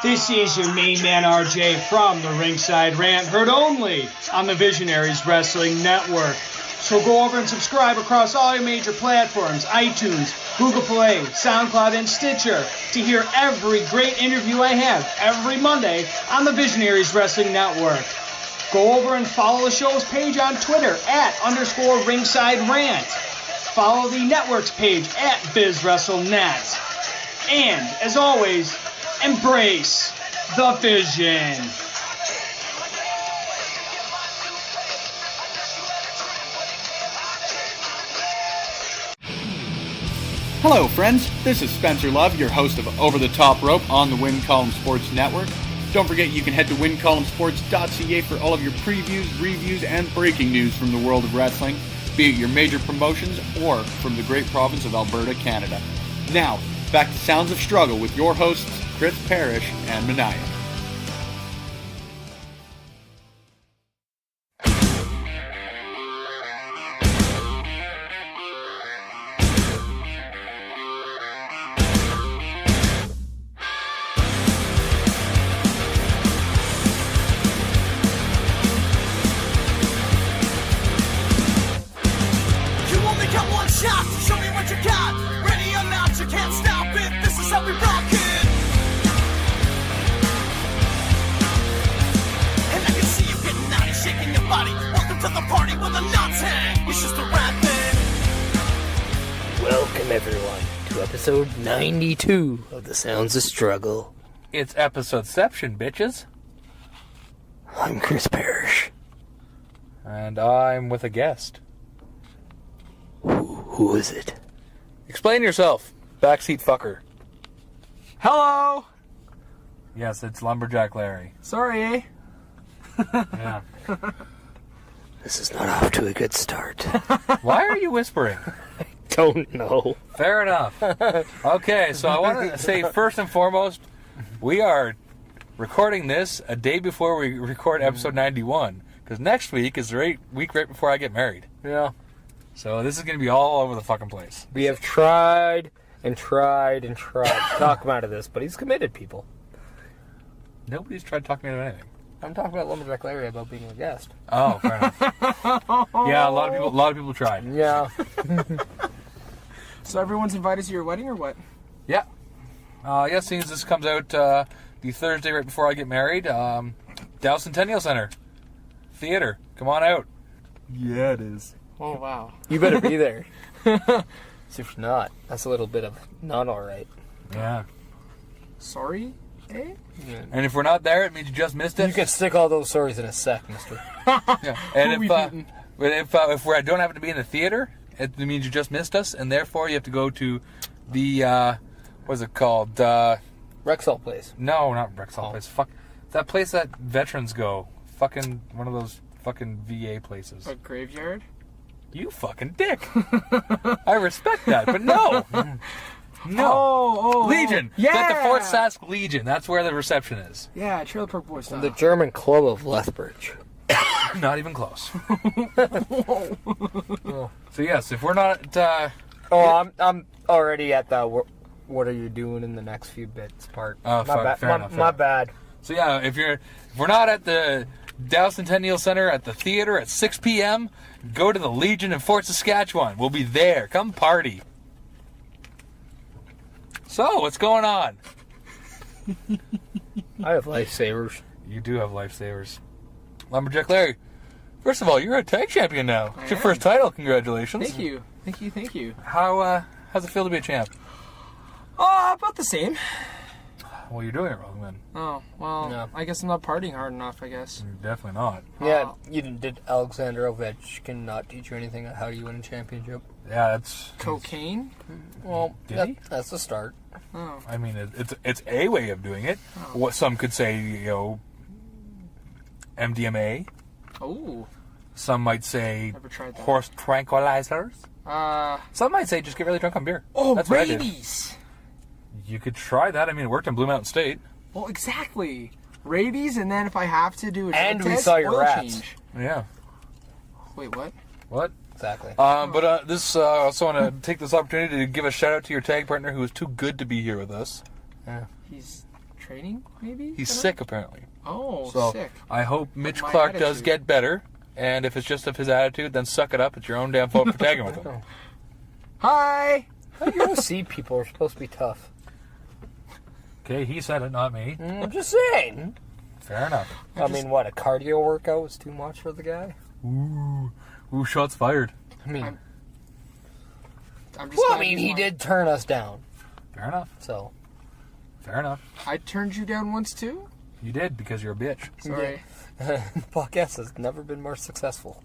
This is your main man RJ from the Ringside Rant, heard only on the Visionaries Wrestling Network. So go over and subscribe across all your major platforms, iTunes, Google Play, SoundCloud, and Stitcher to hear every great interview I have every Monday on the Visionaries Wrestling Network. Go over and follow the show's page on Twitter @_Ringside Rant. Follow the network's page @BizWrestleNet. And, as always, embrace the vision. Hello, friends. This is Spencer Love, your host of Over the Top Rope on the Win Column Sports Network. Don't forget you can head to wincolumnsports.ca for all of your previews, reviews, and breaking news from the world of wrestling, be it your major promotions or from the great province of Alberta, Canada. Now, back to Sounds of Struggle with your hosts, Chris Perish and Meniac. Episode 92 of the Sounds of Struggle. It's episodeception, bitches. I'm Chris Perish. And I'm with a guest. Who is it? Explain yourself, backseat fucker. Hello! Yes, it's Lumberjack Larry. Sorry, eh? Yeah. This is not off to a good start. Why are you whispering? Don't know. Fair enough. Okay, so I want to say first and foremost, we are recording this a day before we record episode 91, because next week is the week right before I get married. Yeah. So this is going to be all over the fucking place. We have tried and tried and tried to talk him out of this, but he's committed, people. Nobody's tried talking me into anything. I'm talking about Lumberjack Larry about being a guest. Oh, fair enough. Yeah, a lot of people tried. Yeah. So everyone's invited to your wedding or what? Yeah. Yeah, seeing as this comes out the Thursday right before I get married, Dow Centennial Center. Theater. Come on out. Yeah, it is. Oh, wow. You better be there. So if you're not, that's a little bit of not alright. Yeah. Sorry, eh? Yeah. And if we're not there, it means you just missed it. You can stick all those stories in a sec, mister. Yeah. And if we don't happen to be in the theater, it means you just missed us, and therefore you have to go to the, what's it called? Rexall Place. No, not Rexall Place. Fuck. That place that veterans go. Fucking one of those fucking VA places. A graveyard? You fucking dick. I respect that, but no. No. Oh, Legion. Yeah. It's at the Fort Sask Legion. That's where the reception is. Yeah, Trailer Park Boys style. The German Club of Lethbridge. Not even close. So yes, if we're not I'm already at the what are you doing in the next few bits part. Oh, fair enough. My bad. So yeah, if we're not at the Dow Centennial Center at the theater at 6 p.m., go to the Legion in Fort Saskatchewan. We'll be there. Come party. So, what's going on? I have lifesavers. You do have lifesavers. Lumberjack Larry, first of all, you're a tag champion now. It's your first title. Congratulations. Thank you. How's it feel to be a champ? About the same. Well, you're doing it wrong then. Oh, well, No. I guess I'm not partying hard enough, I guess. You're definitely not. Yeah, did Alexander Ovechkin not teach you anything on how do you win a championship? Yeah, that's... Cocaine? Well, Did he? that's the start. Oh. I mean, it's a way of doing it. What some could say, MDMA. Oh. Some might say Never tried that. horse tranquilizers. Some might say just get really drunk on beer. Oh, That's what I did. rabies! You could try that. I mean, it worked in Blue Mountain State. Well, exactly. Rabies, and then if I have to do a drug And we test, saw your oil rats. change. Yeah. Wait, what? What? Exactly. But this, I also want to take this opportunity to give a shout out to your tag partner who is too good to be here with us. Yeah. He's training, maybe? He's sick, apparently. Oh, So sick. I hope Mitch My Clark does attitude. get better. And if it's just of his attitude, then suck it up. It's your own damn fault for tagging with him. Hi! UFC people are supposed to be tough. Okay, he said it, not me. I'm just saying. Fair enough. I mean, what, a cardio workout was too much for the guy? Ooh, shots fired. I mean, I'm just well, I glad mean, he's he not- did turn us down, Fair enough. so. Fair enough. I turned you down once too? You did because you're a bitch. Sorry. The podcast has never been more successful.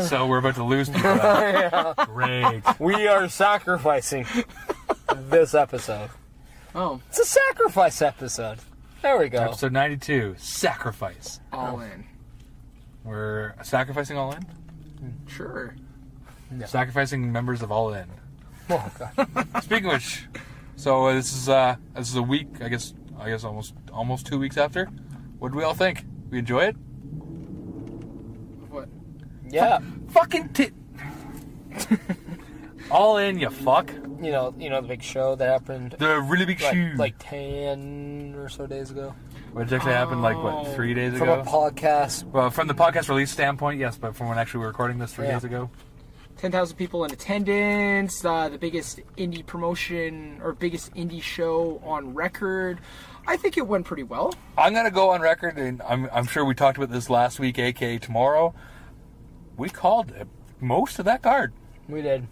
So we're about to lose people. Great. We are sacrificing this episode. Oh, It's a sacrifice episode. There we go. Episode 92, Sacrifice. all in. We're sacrificing All In? Sure. Sacrificing members of All In. Oh, God. Speaking of which, so this is a week, I guess almost 2 weeks after. What do we all think? We enjoy it? What? Yeah. Fucking All In, you fuck. You know the big show that happened The really big shoe. like 10 or so days ago. Which actually happened like, what, 3 days From ago? a podcast. Well, from the podcast release standpoint, yes, but from when actually we were recording this 3 days ago. 10,000 people in attendance, the biggest indie promotion or biggest indie show on record. I think it went pretty well. I'm going to go on record, and I'm sure we talked about this last week, aka tomorrow. We called most of that card. We did.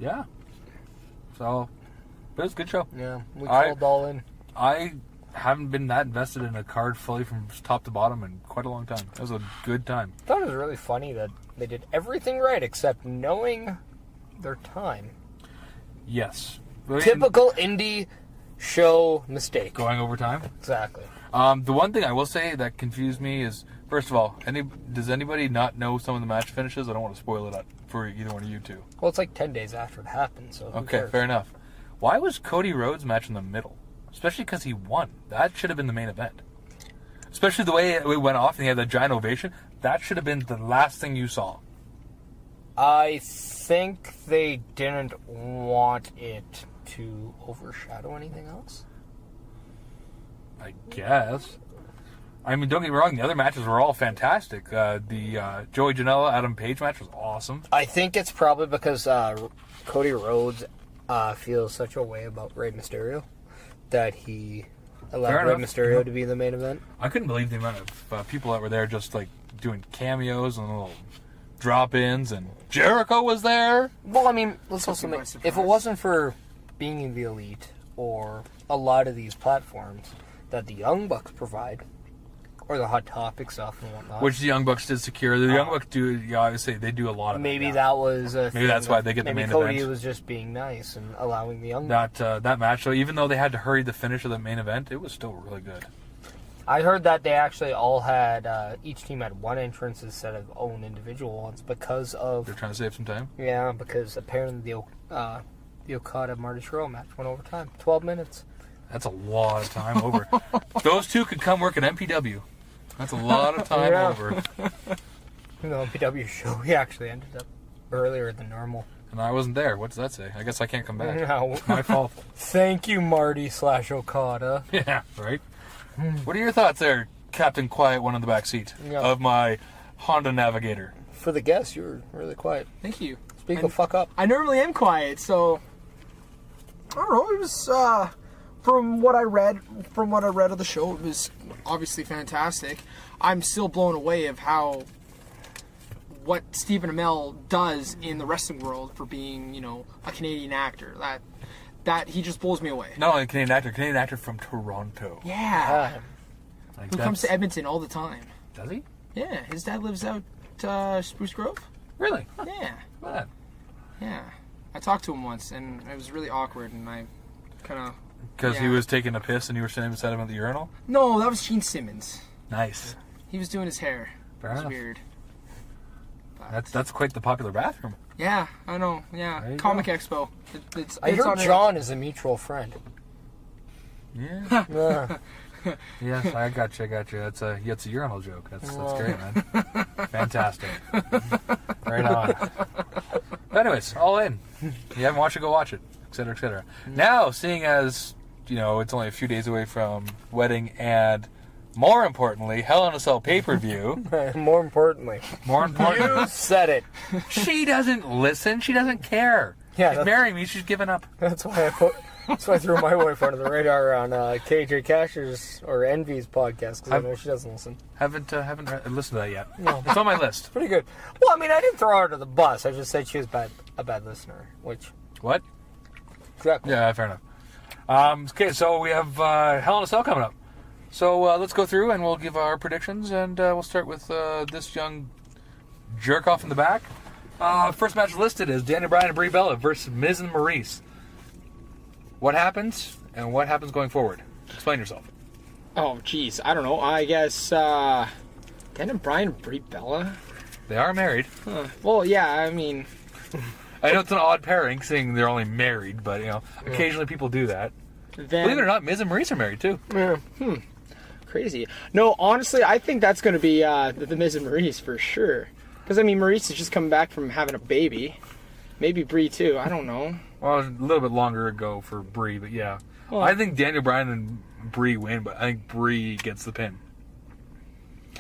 Yeah. So, but it was a good show. Yeah. We I- called all in. I haven't been that invested in a card fully from top to bottom in quite a long time. It was a good time. I thought it was really funny that they did everything right except knowing their time. Yes. Typical indie show mistake. Going over time. Exactly. The one thing I will say that confused me is, first of all, does anybody not know some of the match finishes? I don't want to spoil it up for either one of you two. Well, it's like 10 days after it happened, so who Okay, cares? fair enough. Why was Cody Rhodes' match in the middle? Especially because he won. That should have been the main event. Especially the way it went off and he had that giant ovation. That should have been the last thing you saw. I think they didn't want it to overshadow anything else. I guess. I mean, don't get me wrong, the other matches were all fantastic. The Joey Janela, Adam Page match was awesome. I think it's probably because Cody Rhodes feels such a way about Rey Mysterio that he allowed Fair Rey enough. Mysterio to be the main event. I couldn't believe the amount of people that were there just like doing cameos and little drop-ins, and Jericho was there. Well, I mean, let's also Took me by make, surprise. if it wasn't for being in the Elite or a lot of these platforms that the Young Bucks provide, or the Hot Topic stuff and whatnot. Which the Young Bucks did secure. The Young Bucks do, yeah, obviously, they do a lot of maybe that. that was a Maybe that's why they get the maybe main Cody event. was just being nice and allowing the Young Bucks. That match, so even though they had to hurry the finish of the main event, it was still really good. I heard that they actually all had, each team had one entrance instead of own individual ones because of, They're trying to save some time. yeah, because apparently the Okada Marty Scurll match went overtime. 12 minutes. That's a lot of time over. Those two could come work at MPW. That's a lot of time Yeah. over. The MPW show, we actually ended up earlier than normal. And I wasn't there. What does that say? I guess I can't come back. No. My fault. Thank you, Marty / Okada. Yeah, right? What are your thoughts there, Captain Quiet One in the back seat Yeah. of my Honda Navigator? For the guests, you were really quiet. Thank you. Speak the fuck up. I normally am quiet, so I don't know. It was from what I read of the show, it was obviously fantastic. I'm still blown away of what Stephen Amell does in the wrestling world for being, a Canadian actor. That he just blows me away. Not only a Canadian actor from Toronto. Yeah, Like, who comes to that's- Edmonton all the time. Does he? Yeah, his dad lives out Spruce Grove. Really? Yeah, Man. yeah. I talked to him once, and it was really awkward, and I kind of... Because he Yeah. was taking a piss and you were standing beside him at the urinal? No, that was Gene Simmons. Nice. He was doing his hair. Fair it was enough. weird. But, That's quite the popular bathroom. yeah, I know. Yeah, There you Comic Expo. It's I heard on it. John is a mutual friend. Yeah. Yeah. Yes, I got you. It's a urinal joke. That's great, man. Fantastic. Right on. But anyways, All In. You haven't watched it, go watch it, etc., etc. Now, seeing as it's only a few days away from wedding and, more importantly, Hell in a Cell pay-per-view. More importantly. You said it. She doesn't listen. She doesn't care. Yeah, She's marrying me. She's given up. That's why I threw my wife under the radar on KJ Cash's or Envy's podcast, because I know she doesn't listen. Haven't listened to that yet. No. It's on my list. Pretty good. Well, I mean, I didn't throw her under the bus. I just said she was a bad listener, which... What? Exactly. Yeah, fair enough. Okay, so we have Hell in a Cell coming up. So let's go through and we'll give our predictions, and we'll start with this young jerk off in the back. First match listed is Daniel Bryan and Brie Bella versus Miz and Maurice. What happens, and what happens going forward? Explain yourself. Oh, geez. I don't know. I guess Daniel Bryan and Brie Bella? They are married. Well, yeah, I mean... I know it's an odd pairing, seeing they're only married, but, occasionally people do that. Believe it or not, Miz and Maurice are married, too. Yeah. Crazy. No, honestly, I think that's going to be the Miz and Maurice for sure. Because, I mean, Maurice is just coming back from having a baby. Maybe Brie, too. I don't know. Well, a little bit longer ago for Brie, but yeah. Well, I think Daniel Bryan and Brie win, but I think Brie gets the pin.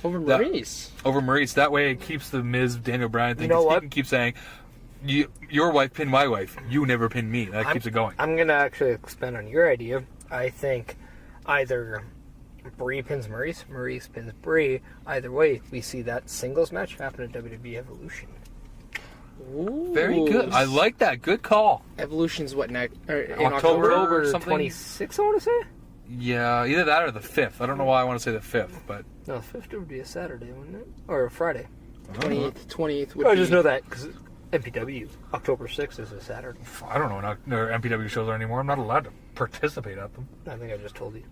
Over Maurice? Over Maurice. That way it keeps the Miz Daniel Bryan thing. You know what? He can keep saying, your wife pinned my wife. You never pinned me. That keeps it going. I'm going to actually expand on your idea. I think either Brie pins Maurice, Maurice pins Brie. Either way, we see that singles match happen at WWE Evolution. Ooh. Very good. I like that. Good call. Evolution's what, next? In October or something? 26th, I want to say? Yeah, either that or the 5th. I don't know why I want to say the 5th, but... No, the 5th would be a Saturday, wouldn't it? Or a Friday. 20th would I be... just know that because MPW, October 6th is a Saturday. I don't know when their MPW shows are anymore. I'm not allowed to participate at them. I think I just told you.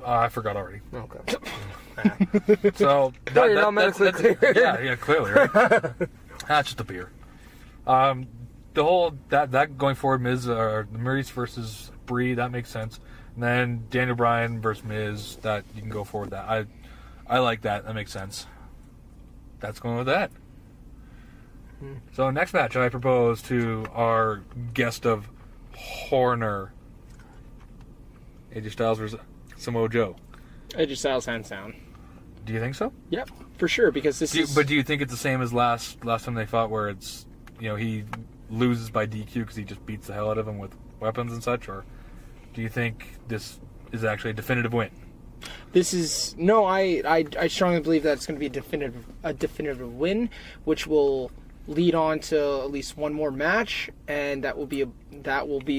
I forgot already. Okay. So... you're not medically clear. Yeah, clearly, right? That's just a beer. The whole that going forward, Maurice versus Brie, that makes sense. And then Daniel Bryan versus Miz, that you can go forward. That I like that. That makes sense. That's going with that. So next match, I propose to our guest of Horner, AJ Styles versus Samoa Joe. AJ Styles hands down. Do you think so? Yep, for sure. Because But do you think it's the same as last time they fought, where it's he loses by DQ because he just beats the hell out of him with weapons and such, or do you think this is actually a definitive win? This is no. I strongly believe that it's going to be a definitive win, which will lead on to at least one more match, and that will be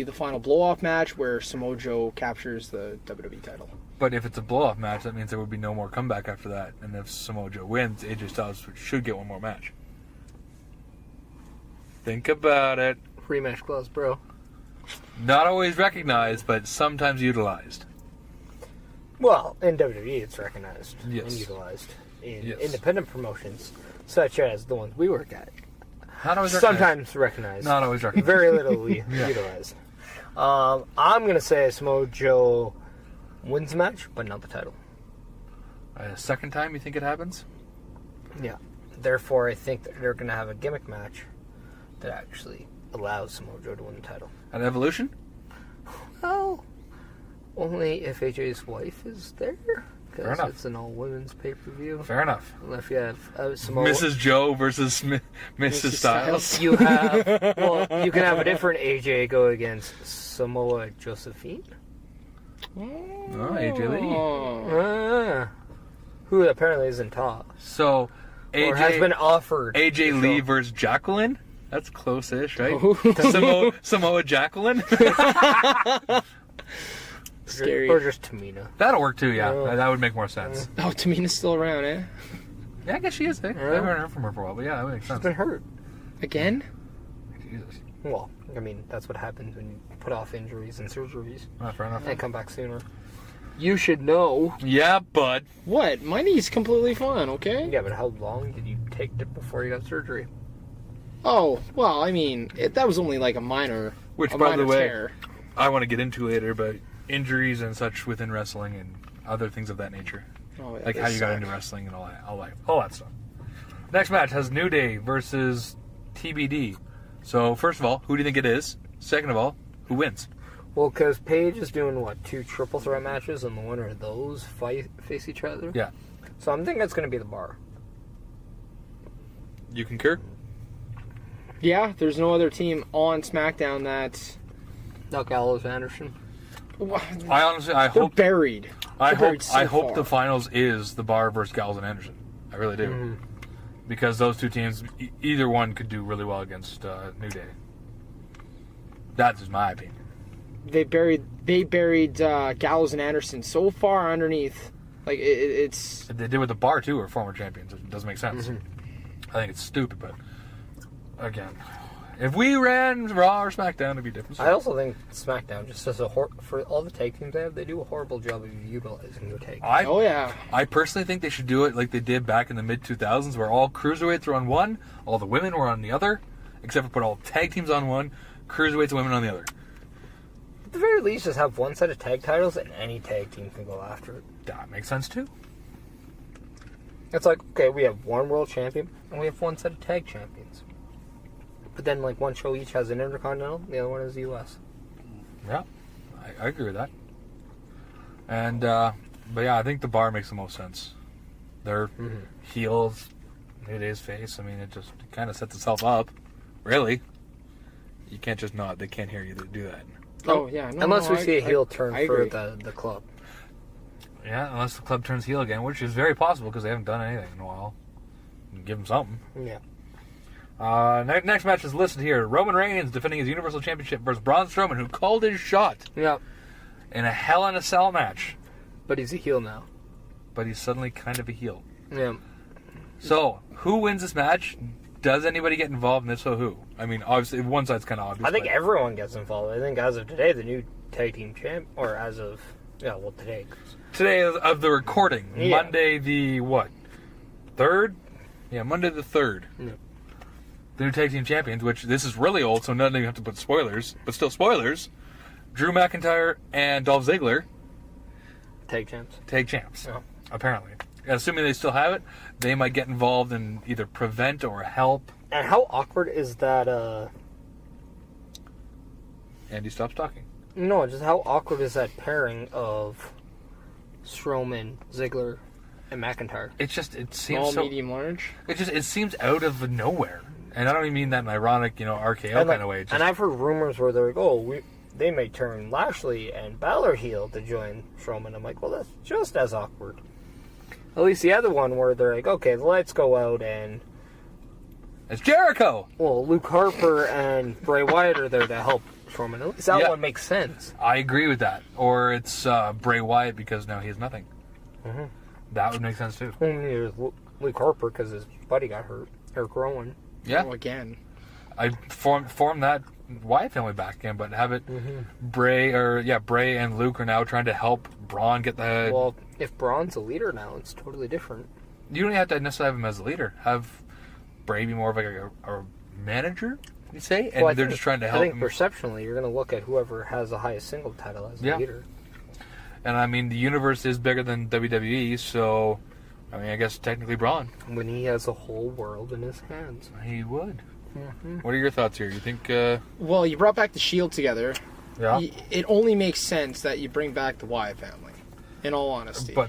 the final blow-off match where Samoa Joe captures the WWE title. But if it's a blow-off match, that means there would be no more comeback after that. And if Samoa Joe wins, AJ Styles should get one more match. Think about it. Rematch clause, bro. Not always recognized, but sometimes utilized. Well, in WWE, it's recognized and Yes. utilized. In Yes. independent promotions, such as the ones we work at, Not always recognized. sometimes recognized. Not always recognized. Very little utilized. I'm going to say Samoa Joe wins the match, but not the title. A second time, you think it happens? Yeah. Therefore, I think that they're going to have a gimmick match that actually allows Samoa Joe to win the title. At Evolution? Oh, only if AJ's wife is there. Fair Because enough. it's an all-women's pay-per-view. Fair enough. If you have Samoa... Mrs. Joe versus Mrs. Styles. You have... Well, you can have a different AJ go against Samoa Josephine. Oh, AJ Lee. Who apparently is in talks. So, Or has been offered. AJ to Lee show. versus Jacqueline? That's close-ish, right? Samoa Jacqueline? Scary. Or just Tamina. That'll work too, yeah. Oh. That would make more sense. Oh, Tamina's still around, eh? Yeah, I guess she is. I haven't heard from her for a while, but yeah, that would make She's sense. been hurt. Again? Jesus. Well, I mean, that's what happens when you put off injuries and surgeries Fair enough. and come back sooner. You should know. Yeah, bud. What? My knee's completely fine, okay? Yeah, but how long did you take it before you got surgery? Oh, well, I mean, that was only like a minor By the way, tear. I want to get into later, but injuries and such within wrestling and other things of that nature. Oh, yeah, Like how you got into wrestling and all that stuff. Next match has New Day versus TBD. So, first of all, who do you think it is? Second of all, who wins? Well, because Paige is doing, 2 triple threat matches, and the winner of those face each other? Yeah. So I'm thinking it's going to be the bar. You concur? Yeah, there's no other team on SmackDown that's... Not Gallows Anderson. I honestly, I They're hope... buried. I They're hope, so I hope far. the finals is the Bar versus Gallows and Anderson. I really do. Mm-hmm. Because those two teams, either one could do really well against New Day. That's just my opinion. They buried Gallows and Anderson so far underneath. Like, it's... They did with the Bar, too, are former champions. It doesn't make sense. Mm-hmm. I think it's stupid, but... Again, if we ran Raw or SmackDown, it'd be different. I also think SmackDown just does for all the tag teams they do a horrible job of utilizing their tag. Oh, yeah. I personally think they should do it like they did back in the mid-2000s, where all cruiserweights were on one, all the women were on the other, except for put all tag teams on one, cruiserweights and women on the other. At the very least, just have one set of tag titles and any tag team can go after it. That makes sense, too. It's like, okay, we have one world champion and we have one set of tag champions. But then, one show each has an Intercontinental, the other one is the U.S. Yeah, I agree with that. And, but yeah, I think the Bar makes the most sense. They're heels, New Day's face. I mean, it kind of sets itself up. Really. You can't just nod. They can't hear you do that. Oh, yeah. No, Unless we see a heel I turn for agree. the club. Yeah, unless the club turns heel again, which is very possible because they haven't done anything in a while. Give them something. Yeah. Next match is listed here. Roman Reigns defending his Universal Championship versus Braun Strowman, who called his shot Yeah. in a Hell in a Cell match. But he's a heel now. But he's suddenly kind of a heel. Yeah. So, who wins this match? Does anybody get involved, and if so, who? I mean, obviously, one side's kind of obvious. I think but everyone gets involved. I think as of today, the new tag team champ, or as of, today. today of the recording, Yeah. Monday the what? 3rd? Yeah, Monday the 3rd. Yeah. The new tag team champions, which this is really old, so none of you have to put spoilers, but still spoilers. Drew McIntyre and Dolph Ziggler, Tag champs. tag champs, Yeah. apparently. Assuming they still have it, they might get involved in either prevent or help. And how awkward is that, Andy stops talking. No, just how awkward is that pairing of Strowman, Ziggler, and McIntyre? It seems Small, so. medium, large. It seems out of nowhere, and I don't even mean that in an ironic, RKO And, kind of way. It just, and I've heard rumors where they're like, they may turn Lashley and Balor heel to join Strowman. I'm like, well, that's just as awkward. At least the other one where they're like, okay, the lights go out and, it's Jericho. well, Luke Harper and Bray Wyatt are there to help Strowman. At least that Yeah. one makes sense. I agree with that. Or it's Bray Wyatt because now he has nothing. Mhm. That would make sense too. Only there's Luke Harper because his buddy got hurt. Eric Rowan. Yeah, Oh, again. I form that Wyatt family back again, but have it Bray and Luke are now trying to help Braun get the. Well, if Braun's a leader now, it's totally different. You don't have to necessarily have him as a leader. Have Bray be more of like a manager, you say, and Well, I they're think- just trying to I help think him. perceptionally, you're going to look at whoever has the highest single title as a Yeah. leader. And I mean, the universe is bigger than WWE, so I mean, I guess technically Braun. When he has the whole world in his hands. He would. What are your thoughts here? You think? Well, you brought back the Shield together. Yeah. It only makes sense that you bring back the Wyatt family, in all honesty. But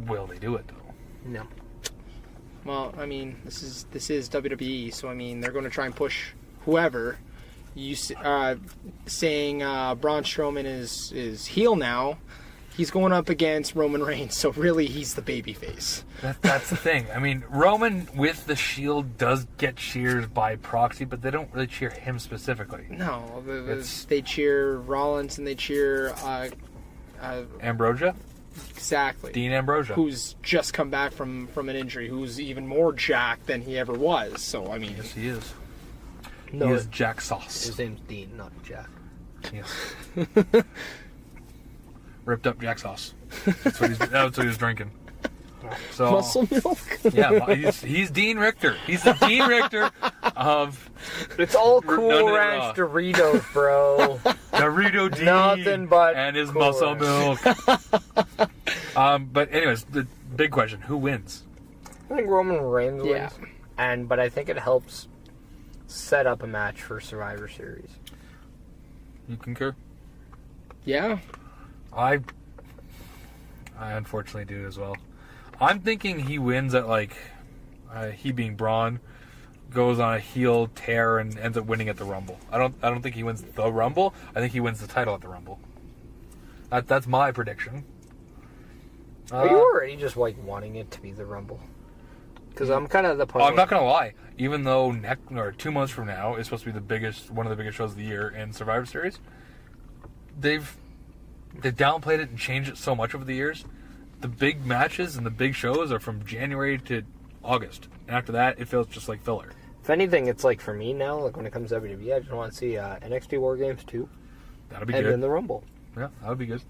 will they do it though? No. Well, I mean, this is WWE, so I mean, they're going to try and push whoever. Saying Braun Strowman is heel now. He's going up against Roman Reigns, so really he's the babyface. That's the thing. I mean, Roman with the Shield does get cheers by proxy, but they don't really cheer him specifically. No, It's- they cheer Rollins and they cheer Ambrosia, exactly Dean Ambrosia. who's just come back from an injury, who's even more jacked than he ever was. So I mean, Yes, he is. No, He is Jack Sauce. his name's Dean, not Jack. Yes. Ripped up Jack Sauce. That's what he was drinking. So muscle milk. yeah, he's Dean Richter. He's the Dean Richter of It's all None Cool of it Ranch raw. Doritos, bro. Dorito Dean. Nothing but and his Cool muscle Ranch. milk. But anyways, the big question: who wins? I think Roman Reigns Yeah. wins. But I think it helps set up a match for Survivor Series. You concur? Yeah. I unfortunately do as well. I'm thinking he wins at, like, he being Braun, goes on a heel tear and ends up winning at the Rumble. I don't think he wins the Rumble. I think he wins the title at the Rumble. That's my prediction. Are you already just like wanting it to be the Rumble? Because I'm kind of the point. I'm not gonna lie. Even though 2 months from now is supposed to be one of the biggest shows of the year in Survivor Series, they've downplayed it and changed it so much over the years. The big matches and the big shows are from January to August, and after that, it feels just like filler. If anything, it's like for me now, like when it comes to WWE, I just want to see NXT War Games 2. That'll be and good. And then the Rumble. Yeah, that would be good.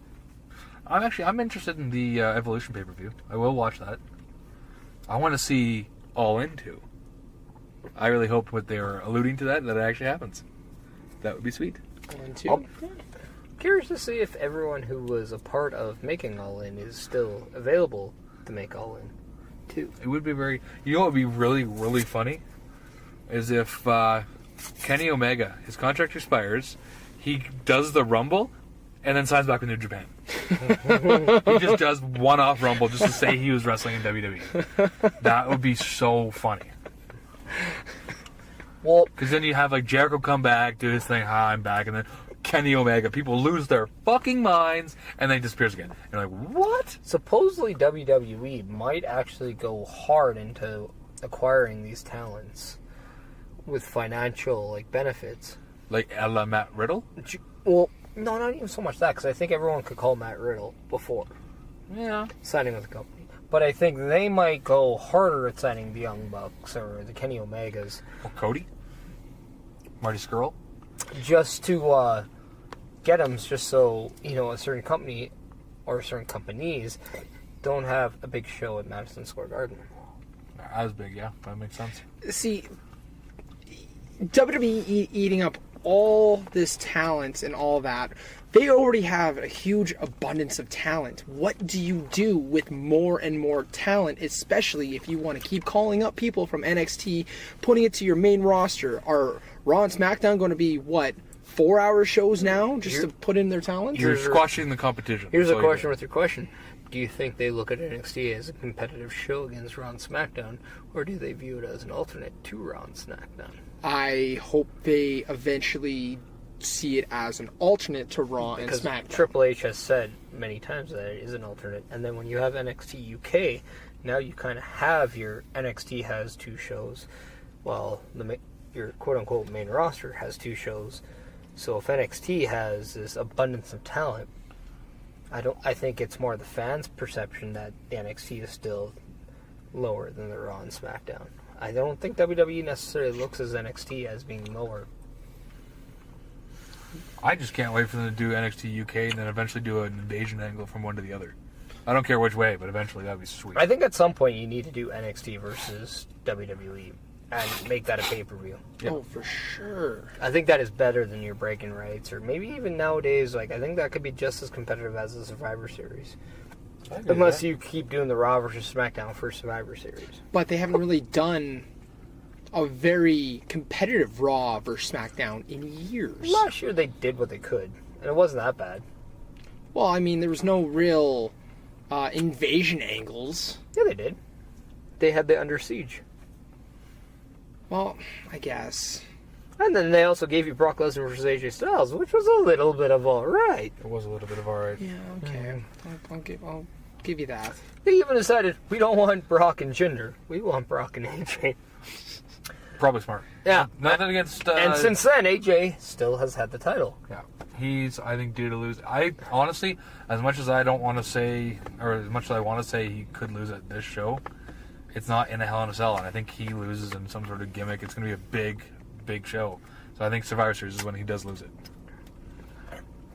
I'm interested in the Evolution pay-per-view. I will watch that. I want to see All In too. I really hope what they were alluding to that it actually happens. That would be sweet. I'm curious to see if everyone who was a part of making All In is still available to make All In too. It would be what would be really, really funny is if Kenny Omega, his contract expires, he does the Rumble, and then signs back with New Japan. He just does one-off Rumble just to say he was wrestling in WWE. That would be so funny. Well, because then you have like Jericho come back, do his thing, hi, I'm back, and then Kenny Omega, people lose their fucking minds, and then he disappears again. You're like, what? Supposedly WWE might actually go hard into acquiring these talents with financial like benefits. Like a la Matt Riddle? Well, no, not even so much that, because I think everyone could call Matt Riddle before signing with the company. But I think they might go harder at signing the Young Bucks or the Kenny Omegas. Or Cody? Marty Scurll? Just to get them, just so, a certain company or certain companies don't have a big show at Madison Square Garden. As big, yeah. That makes sense. See, WWE eating up all this talent and all that, they already have a huge abundance of talent. What do you do with more and more talent, especially if you want to keep calling up people from NXT, putting it to your main roster? Are Raw and SmackDown going to be, 4-hour shows now just to put in their talent? You're squashing the competition. Here's a question with your question. Do you think they look at NXT as a competitive show against Raw and SmackDown, or do they view it as an alternate to Raw and SmackDown? I hope they eventually see it as an alternate to Raw and SmackDown. Triple H has said many times that it is an alternate. And then when you have NXT UK, now you kind of have your NXT has 2 shows, while your quote-unquote main roster has 2 shows. So if NXT has this abundance of talent, I think it's more the fans' perception that the NXT is still lower than the Raw and SmackDown. I don't think WWE necessarily looks as NXT as being lower. I just can't wait for them to do NXT UK and then eventually do an invasion angle from one to the other. I don't care which way, but eventually that'd be sweet. I think at some point you need to do NXT versus WWE and make that a pay-per-view. Yep. Oh, for sure. I think that is better than your breaking rights, or maybe even nowadays, I think that could be just as competitive as the Survivor Series. Unless you keep doing the Raw versus SmackDown for Survivor Series. But they haven't really done a very competitive Raw versus SmackDown in years. Last year they did what they could, and it wasn't that bad. Well, I mean, there was no real invasion angles. Yeah, they did. They had the Under Siege. Well, I guess. And then they also gave you Brock Lesnar versus AJ Styles, which was a little bit of alright. It was a little bit of alright. Yeah, okay. I'll give you that. They even decided, we don't want Brock and Jinder. We want Brock and AJ. Probably smart. Yeah. Nothing against... and since then, AJ still has had the title. Yeah. He's, I think, due to lose. I, honestly, as much as I don't want to say, or as much as I want to say he could lose at this show, it's not in a Hell in a Cell, and I think he loses in some sort of gimmick. It's going to be a big show. So I think Survivor Series is when he does lose it.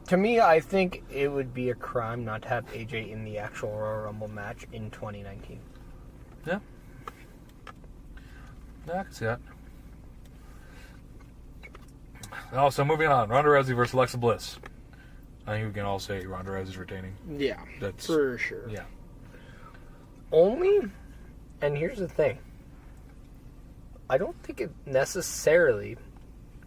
To me, I think it would be a crime not to have AJ in the actual Royal Rumble match in 2019. Yeah. Yeah, I can see that. Oh, so moving on. Ronda Rousey versus Alexa Bliss. I think we can all say Ronda Rousey's retaining. Yeah, That's for sure. Yeah. Only, and here's the thing, I don't think it necessarily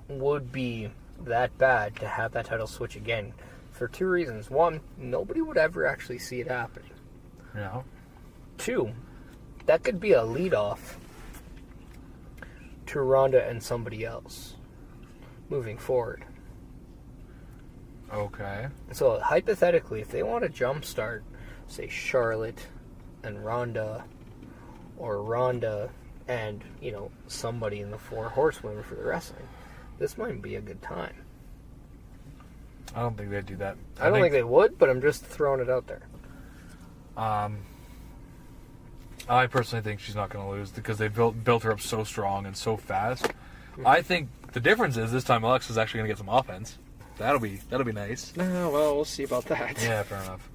would be that bad to have that title switch again for 2 reasons. 1, nobody would ever actually see it happening. Yeah. 2, that could be a lead-off to Ronda and somebody else moving forward. Okay. So, hypothetically, if they want to jumpstart, say, Charlotte and Ronda, or Ronda and, somebody in the 4 horsewomen for the wrestling, this might be a good time. I don't think they'd do that. I don't think they would, but I'm just throwing it out there. I personally think she's not going to lose because they built her up so strong and so fast. I think the difference is this time Alexa's actually going to get some offense. That'll be nice. Well, we'll see about that. Yeah, fair enough.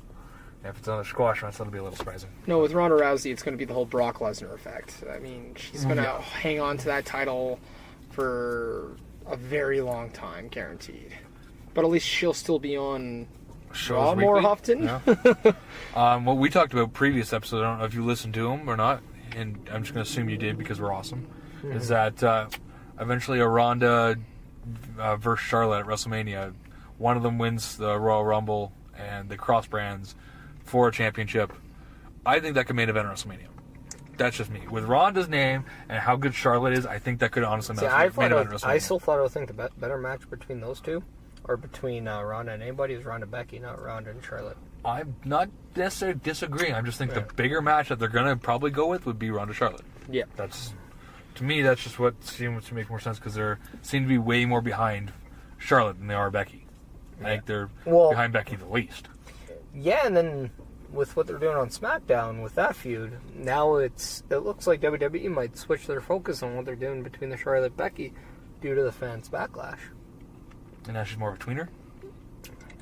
Yeah, if it's another squash match, that'll be a little surprising. No, with Ronda Rousey, it's going to be the whole Brock Lesnar effect. I mean, she's going to hang on to that title for a very long time, guaranteed. But at least she'll still be on Raw more often. Yeah. What we talked about previous episode, I don't know if you listened to them or not, and I'm just going to assume you did because we're awesome, is that eventually a Ronda versus Charlotte at WrestleMania, one of them wins the Royal Rumble and the cross brands for a championship. I think that could main event WrestleMania. That's just me. With Ronda's name and how good Charlotte is, I think that could honestly main event WrestleMania. I still thought I would think the better match between those two, or between Ronda and anybody, is Ronda Becky, not Ronda and Charlotte. I'm not necessarily disagreeing. I'm just thinking the bigger match that they're going to probably go with would be Ronda Charlotte. Yeah. To me, that's just what seems to make more sense because they seem to be way more behind Charlotte than they are Becky. I think they're behind Becky the least. Yeah, and then with what they're doing on SmackDown with that feud, now it looks like WWE might switch their focus on what they're doing between the Charlotte Becky due to the fans' backlash. And now she's more of a tweener?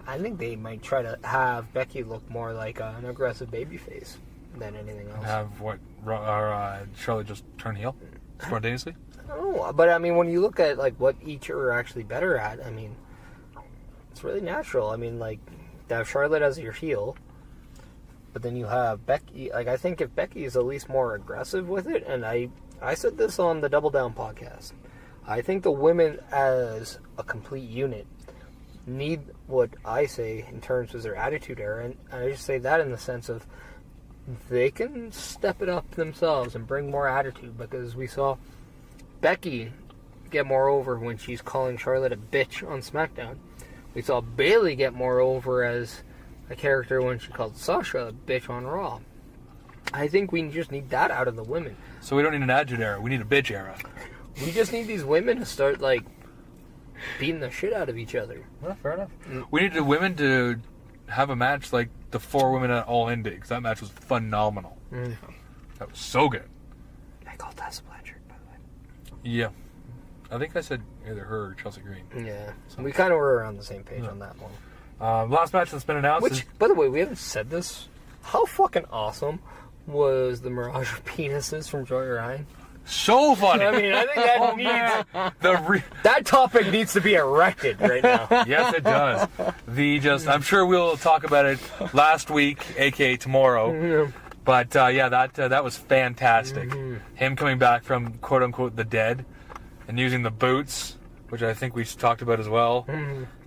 I think they might try to have Becky look more like an aggressive babyface than anything else. Have Charlotte just turn heel spontaneously? I don't know, but I mean, when you look at what each are actually better at, I mean, it's really natural. I mean, to have Charlotte as your heel, but then you have Becky. I think if Becky is at least more aggressive with it, and I said this on the Double Down podcast, I think the women as a complete unit need what I say in terms of their attitude era, and I just say that in the sense of they can step it up themselves and bring more attitude, because we saw Becky get more over when she's calling Charlotte a bitch on SmackDown. We saw Bayley get more over as a character when she called Sasha a bitch on Raw. I think we just need that out of the women. So we don't need an attitude era, we need a bitch era. We just need these women to start, beating the shit out of each other. Well, fair enough. We need the women to have a match like the 4 women at All In did, because that match was phenomenal. That was so good. I called that Blanchard, by the way. Yeah. I think I said either her or Chelsea Green. Yeah. So we kind of were on the same page on that one. Last match that's been announced Which, by the way, we haven't said this. How fucking awesome was the Mirage of Penises from Joey Ryan? So funny. I mean, I think that needs... that topic needs to be erected right now. Yes, it does. I'm sure we'll talk about it last week, aka tomorrow. But that was fantastic. Him coming back from quote unquote the dead and using the boots, which I think we talked about as well.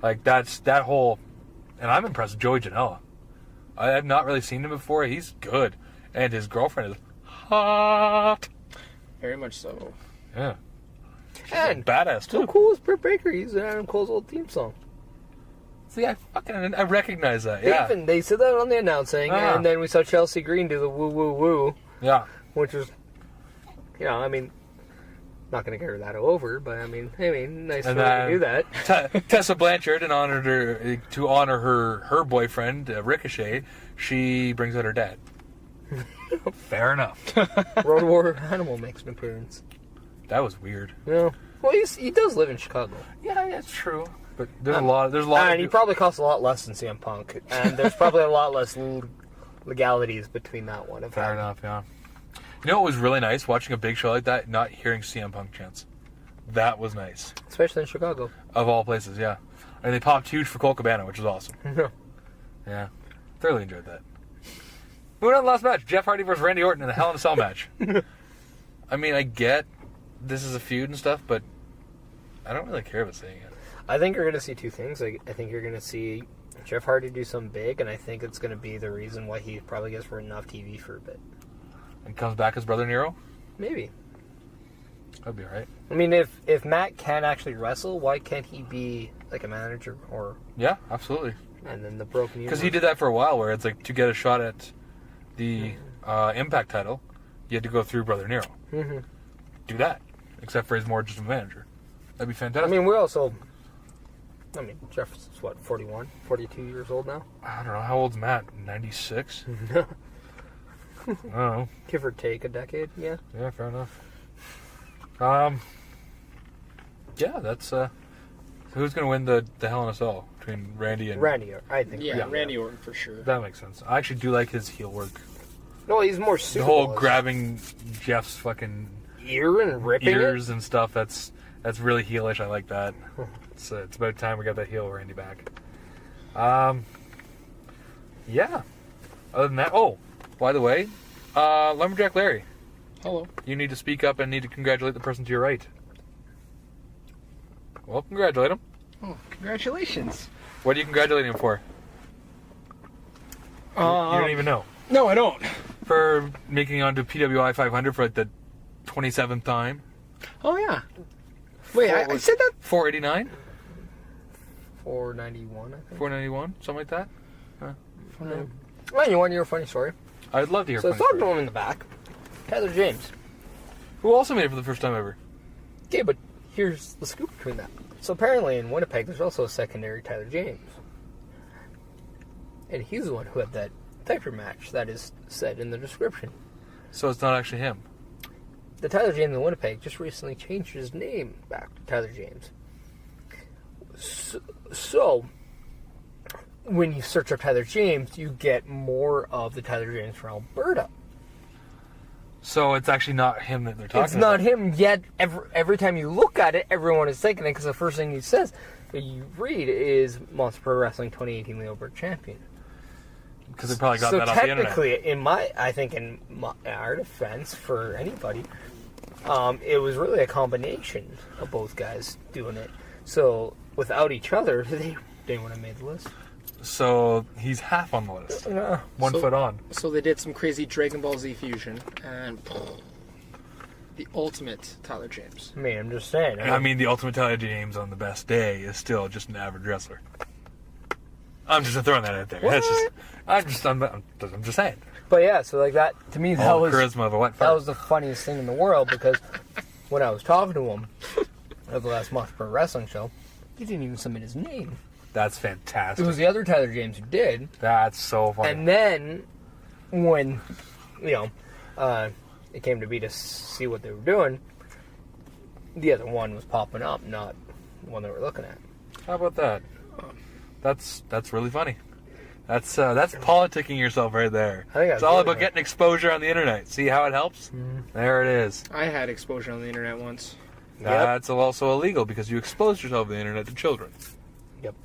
That's that whole. And I'm impressed with Joey Janela. I have not really seen him before. He's good, and his girlfriend is hot. Very much so. Yeah. And badass too. So cool is Britt Baker using Adam Cole's old theme song. See, I recognize that. Yeah. They said that on the announcing, and then we saw Chelsea Green do the woo woo woo. Yeah. Which was, not going to carry that over, but nice of her to do that. Tessa Blanchard, to honor her boyfriend Ricochet, she brings out her dad. Fair enough. Road Warrior Animal makes an appearance. That was weird. Yeah. Well, he does live in Chicago. Yeah, that's true. But there's a lot. And he probably costs a lot less than CM Punk, and there's probably a lot less legalities between that one. Fair enough. Yeah. You know what was really nice watching a big show like that, not hearing CM Punk chants. That was nice. Especially in Chicago. Of all places, yeah. And they popped huge for Colt Cabana, which was awesome. Yeah. Thoroughly enjoyed that. Moving on to the last match. Jeff Hardy versus Randy Orton in a Hell in a Cell match. I mean, I get this is a feud and stuff, but I don't really care about seeing it. I think you're going to see two things. I think you're going to see Jeff Hardy do something big, and I think it's going to be the reason why he probably gets written off TV for a bit. And comes back as Brother Nero? Maybe. That'd be alright. I mean, if Matt can actually wrestle, why can't he be like a manager or? Yeah, absolutely. And then the broken. Because he did that for a while, where it's like to get a shot at the Impact title, you had to go through Brother Nero. Mm-hmm. Do that, except for he's more just a manager. That'd be fantastic. I mean, we also. I mean, Jeff's what, 41, 42 years old now? I don't know. How old's Matt? 96? I don't know. Give or take a decade, yeah. Yeah, fair enough. Yeah, that's who's gonna win the Hell in a Cell between Randy and Randy, I think. Yeah, Randy Orton for sure. That makes sense. I actually do like his heel work. No, he's more The suitable. whole grabbing Jeff's fucking ear and ripping ears it. and stuff. That's really heelish. I like that. It's about time we got that heel Randy back. Yeah. Other than that, oh, by the way, Lumberjack Larry, Hello. you need to speak up and need to congratulate the person to your right. Well, congratulate him. Oh, congratulations. What are you congratulating him for? You don't even know. No, I don't. For making it onto PWI 500 for like the 27th time. Oh, yeah. Wait, I said that? 489? 491, I think. 491? Something like that? Well, you want to hear a funny story? I'd love to hear So I funny was talking to stories. him in the back. Tyler James. Who also made it for the first time ever. Okay, but here's the scoop between that. So apparently in Winnipeg, there's also a secondary Tyler James. And he's the one who had that diaper match that is said in the description. So it's not actually him. The Tyler James in Winnipeg just recently changed his name back to Tyler James. So when you search up Tyler James, you get more of the Tyler James from Alberta. So it's actually not him that they're talking It's about. not him, yet every time you look at it, everyone is thinking it, because the first thing he says, that you read, is Monster Pro Wrestling 2018 Lumberjack Champion. Because they probably got that off the internet. So technically, I think in our defense, for anybody, it was really a combination of both guys doing it. So without each other, they wouldn't have made the list. So he's half on the list. One foot on. So they did some crazy Dragon Ball Z fusion, and the ultimate Tyler James. I mean, I'm just saying. I mean, the Ultimate Tyler James on the best day is still just an average wrestler. I'm just throwing that out there. What? That's I'm just saying. But yeah, so like that, to me, that All was the charisma of a wet that fart. was the funniest thing in the world, because when I was talking to him at the last Monster Pro Wrestling show, he didn't even submit his name. That's It fantastic. was the other Tyler James who did. That's so funny. And then, when, it came to be to see what they were doing, the other one was popping up, not the one that we're looking at. How about that? That's really funny. That's politicking yourself right there. I think It's that's all really about funny. getting exposure on the internet. See how it helps? There it is. I had exposure on the internet once. That's also illegal because you exposed yourself on the internet to children.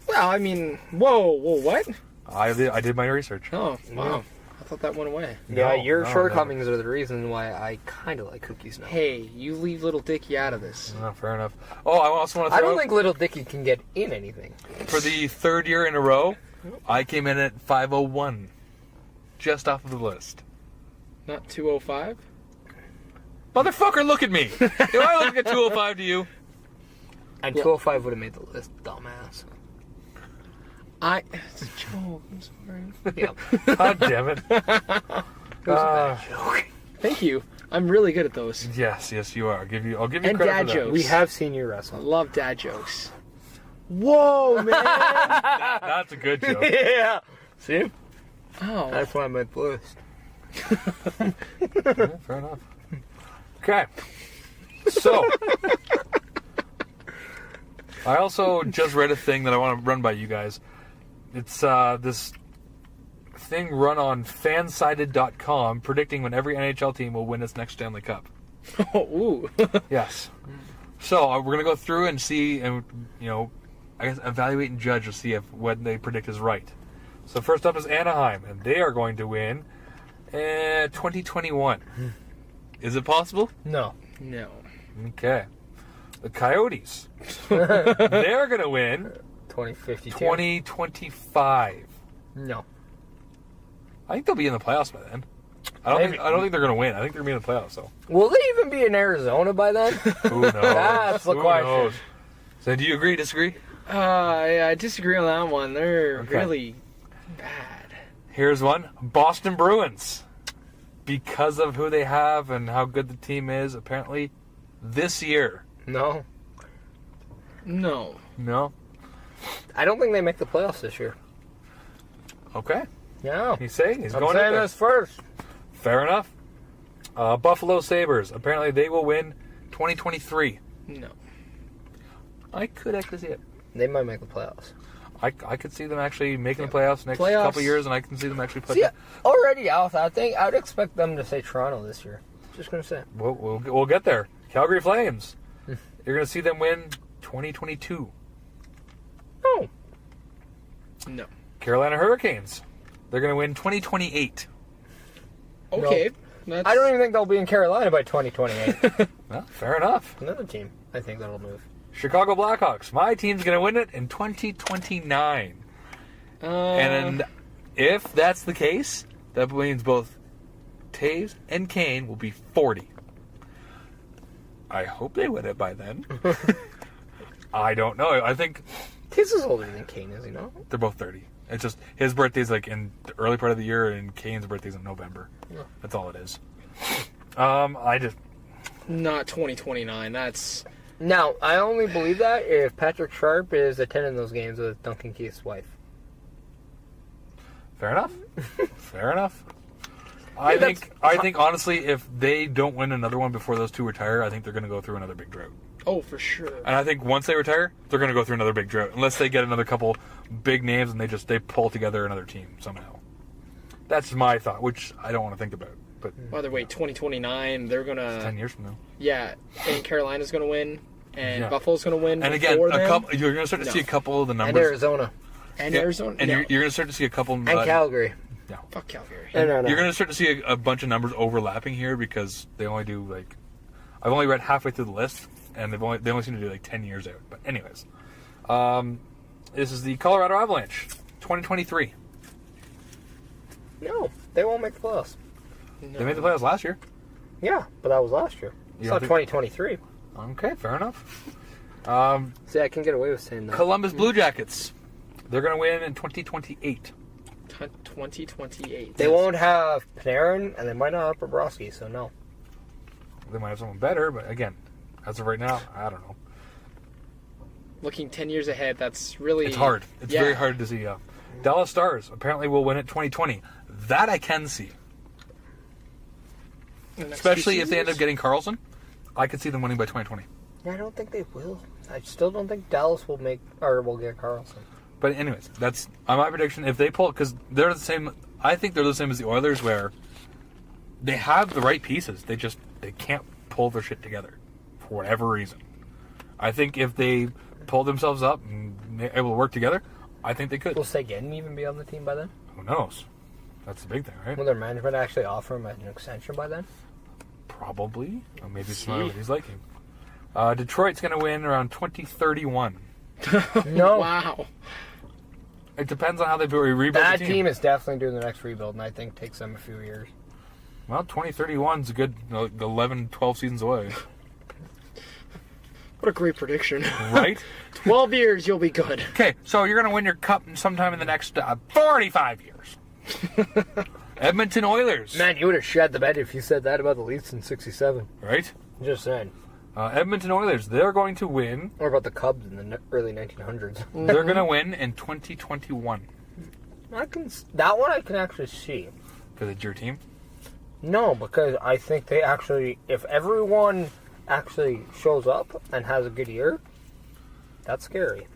Well, I mean, whoa, what? I did my research. Oh, wow. I thought that went away. Yeah, your no, shortcomings are the reason why I kind of like cookies now. Hey, you leave Little Dicky out of this. No, fair enough. Oh, I also want to I throw don't out, think Little Dicky can get in anything. for the third year in a row, I came in at 501. Just off of the list. Not 205? Motherfucker, look at me! Do I look at 205 to you? And 205 would have made the list, dumbass. It's a joke. I'm sorry. Yeah. God damn it. It was a bad joke. Thank you. I'm really good at those. Yes, you are. I'll give you And credit dad for that. jokes. We have seen you I wrestle. love dad jokes. Whoa, man! That's a good joke. Yeah. See? Oh. That's why I made the list. Yeah, fair enough. Okay. So, I also just read a thing that I want to run by you guys. It's this thing run on fansided.com predicting when every NHL team will win its next Stanley Cup. Oh, ooh. Yes. So we're going to go through and see, and I guess evaluate and judge to see if what they predict is right. So first up is Anaheim, and they are going to win 2021. Is it possible? No. No. Okay. The Coyotes. They're going to win 2052. 2025. No. I think they'll be in the playoffs by then. I don't think they're going to win. I think they're going to be in the playoffs, though. Will they even be in Arizona by then? Who knows? That's the Who question. knows? So do you agree, disagree? Yeah, I disagree on that one. They're Okay. really bad. Here's one. Boston Bruins. Because of who they have and how good the team is, apparently, this year. No. No. No? I don't think they make the playoffs this year. Okay. No. He's saying he's I'm going in saying there. this first. Fair enough. Buffalo Sabres. Apparently, they will win 2023. No. I could actually see it. They might make the playoffs. I could see them actually making the playoffs next Playoffs. couple years, and I can see them actually See, putting. already out that thing, I would expect them to say Toronto this year. Just going to say. We'll get there. Calgary Flames. You're going to see them win 2022. Oh. No. Carolina Hurricanes. They're going to win 2028. Okay. That's... I don't even think they'll be in Carolina by 2028. Well, fair enough. Another team, I think that'll move. Chicago Blackhawks. My team's going to win it in 2029. And if that's the case, that means both Taves and Kane will be 40. I hope they win it by then. I don't know. I think Taves is older than Kane, is he not? they're both 30. It's just his birthday's like in the early part of the year, and Kane's birthday's in November. Yeah. That's all it is. Not 2029. That's... Now, I only believe that if Patrick Sharp is attending those games with Duncan Keith's wife. Fair enough. Fair enough. I think honestly, if they don't win another one before those two retire, I think they're going to go through another big drought. Oh, for sure. And I think once they retire, they're going to go through another big drought, unless they get another couple big names and they pull together another team somehow. That's my thought, which I don't want to think about. But By the way, 2029, they're going to... 10 years from now. Yeah, and Carolina's going to win, and Yeah. Buffalo's going to win. And again, before them. you're going to start to see a couple of the And numbers. Arizona. And Yeah, Arizona. And No. you're going to start to see a couple. And Calgary. Fuck Calgary. No. You're going to start to see a bunch of numbers overlapping here because they only do like. I've only read halfway through the list, and they only seem to do like 10 years out. But anyways, this is the Colorado Avalanche, 2023. No, they won't make the playoffs. No. They made the playoffs last year. Yeah, but that was last year. It's You not don't think- 2023. Okay, fair enough. See, I can get away with saying that. Columbus Blue Jackets, they're going to win in 2028. 2028. They won't have Panarin, and they might not have Bobrovsky, so no. They might have someone better, but again, as of right now, I don't know. Looking 10 years ahead, that's really... It's hard. It's very hard to see. Dallas Stars apparently will win it 2020. That I can see. The next Especially few if they end up seasons? getting Carlson. I could see them winning by 2020. Yeah, I don't think they will. I still don't think Dallas will get Carlson. But anyways, that's my prediction. If they pull, because they're the same. I think they're the same as the Oilers, where they have the right pieces. They can't pull their shit together for whatever reason. I think if they pull themselves up and they're able to work together, I think they could. Will Seguin even be on the team by then? Who knows? That's the big thing, right? Will their management actually offer him an extension by then? Probably. Or maybe it's not what he's liking. Detroit's going to win around 2031. No. Wow. It depends on how they rebuild That the team is definitely doing the next rebuild, and I think takes them a few years. Well, 2031 is a good 11, 12 seasons away. What a great prediction. Right? 12 years, you'll be good. Okay, so you're going to win your cup sometime in the next 45 years. Edmonton Oilers. Man, you would have shed the bed if you said that about the Leafs in '67. Right? Just saying. Edmonton Oilers, they're going to win. Or about the Cubs in the early 1900s. They're going to win in 2021. That one I can actually see. Because it's your team? No, because I think they actually, if everyone actually shows up and has a good year, that's scary.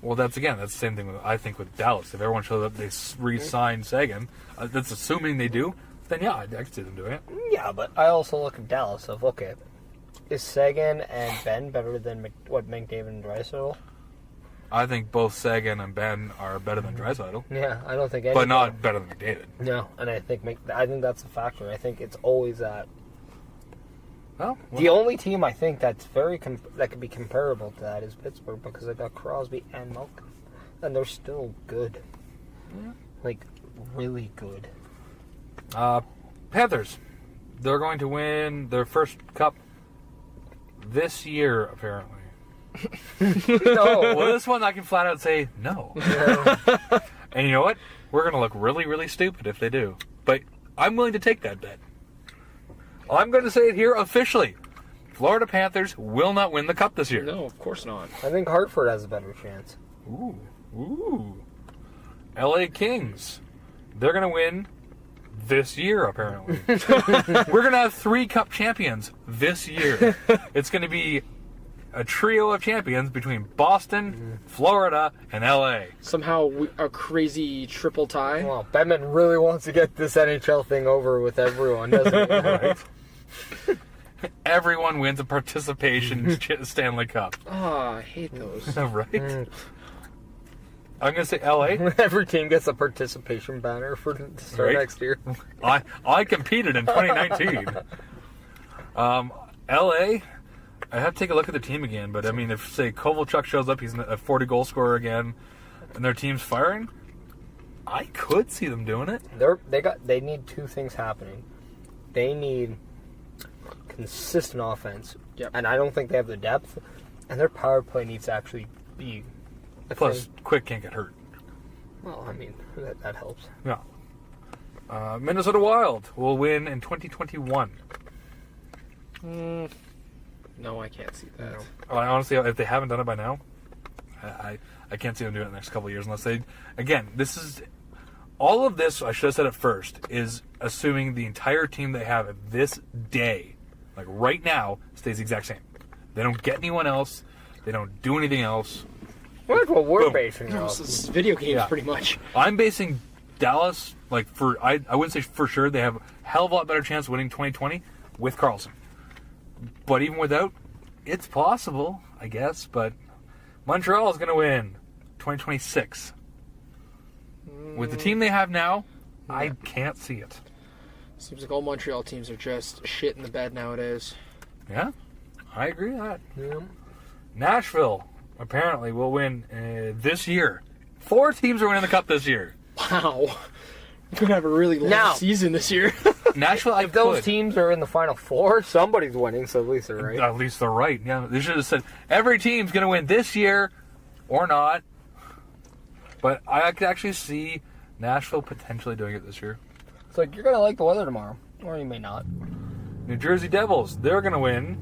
Well, that's the same thing I think with Dallas. If everyone shows up, they re-sign Sagan. That's assuming they do. Then yeah, I can see them doing it. Yeah, but I also look at Dallas of, okay, is Sagan and Ben better than what McDavid and Draisaitl? I think both Sagan and Ben are better than Draisaitl. Yeah, I don't think any. But not better than McDavid. No, and I think that's a factor. I think it's always that. Well, The only team I think that's that could be comparable to that is Pittsburgh because they got Crosby and Malkin. And they're still good. Yeah. Like, really good. Panthers. They're going to win their first cup this year, apparently. No. Well, this one I can flat out say no. And you know what? We're going to look really, really stupid if they do. But I'm willing to take that bet. I'm going to say it here officially. Florida Panthers will not win the cup this year. No, of course not. I think Hartford has a better chance. Ooh. LA Kings. They're going to win this year, apparently. We're going to have 3 cup champions this year. It's going to be a trio of champions between Boston, Florida, and LA. Somehow a crazy triple tie. Well, Batman really wants to get this NHL thing over with everyone, doesn't he? Right? Everyone wins a participation Stanley Cup. Oh, I hate those. Right? I'm going to say LA. Every team gets a participation banner for the start Right? next year. I competed in 2019. LA, I have to take a look at the team again, but I mean, if, say, Kovalchuk shows up, he's a 40-goal scorer again, and their team's firing, I could see them doing it. They need 2 things happening. They need consistent offense. Yep. And I don't think they have the depth. And their power play needs to actually be a Plus, thing. Quick can't get hurt. Well, I mean, that helps. Yeah. Minnesota Wild will win in 2021. No, I can't see that. Honestly, if they haven't done it by now, I can't see them doing it in the next couple of years unless they... Again, this is... All of this, I should have said it first, is assuming the entire team they have at this day, like right now, stays the exact same. They don't get anyone else. They don't do anything else. That's what we're Boom. basing it No, off. this is video games, Yeah. pretty much. I'm basing Dallas, like, I wouldn't say for sure they have a hell of a lot better chance of winning 2020 with Carlson. But even without, it's possible, I guess. But Montreal is going to win 2026. With the team they have now, I can't see it. Seems like all Montreal teams are just shit in the bed nowadays. Yeah, I agree with that. Yeah. Nashville, apparently, will win this year. 4 teams are winning the Cup this year. Wow. We're going to have a really long Now- season this year. Nashville, If those teams are in the Final Four, somebody's winning, so at least they're right. At least they're right. Yeah, they should have said every team's going to win this year or not. But I could actually see Nashville potentially doing it this year. It's like, you're going to like the weather tomorrow. Or you may not. New Jersey Devils, they're going to win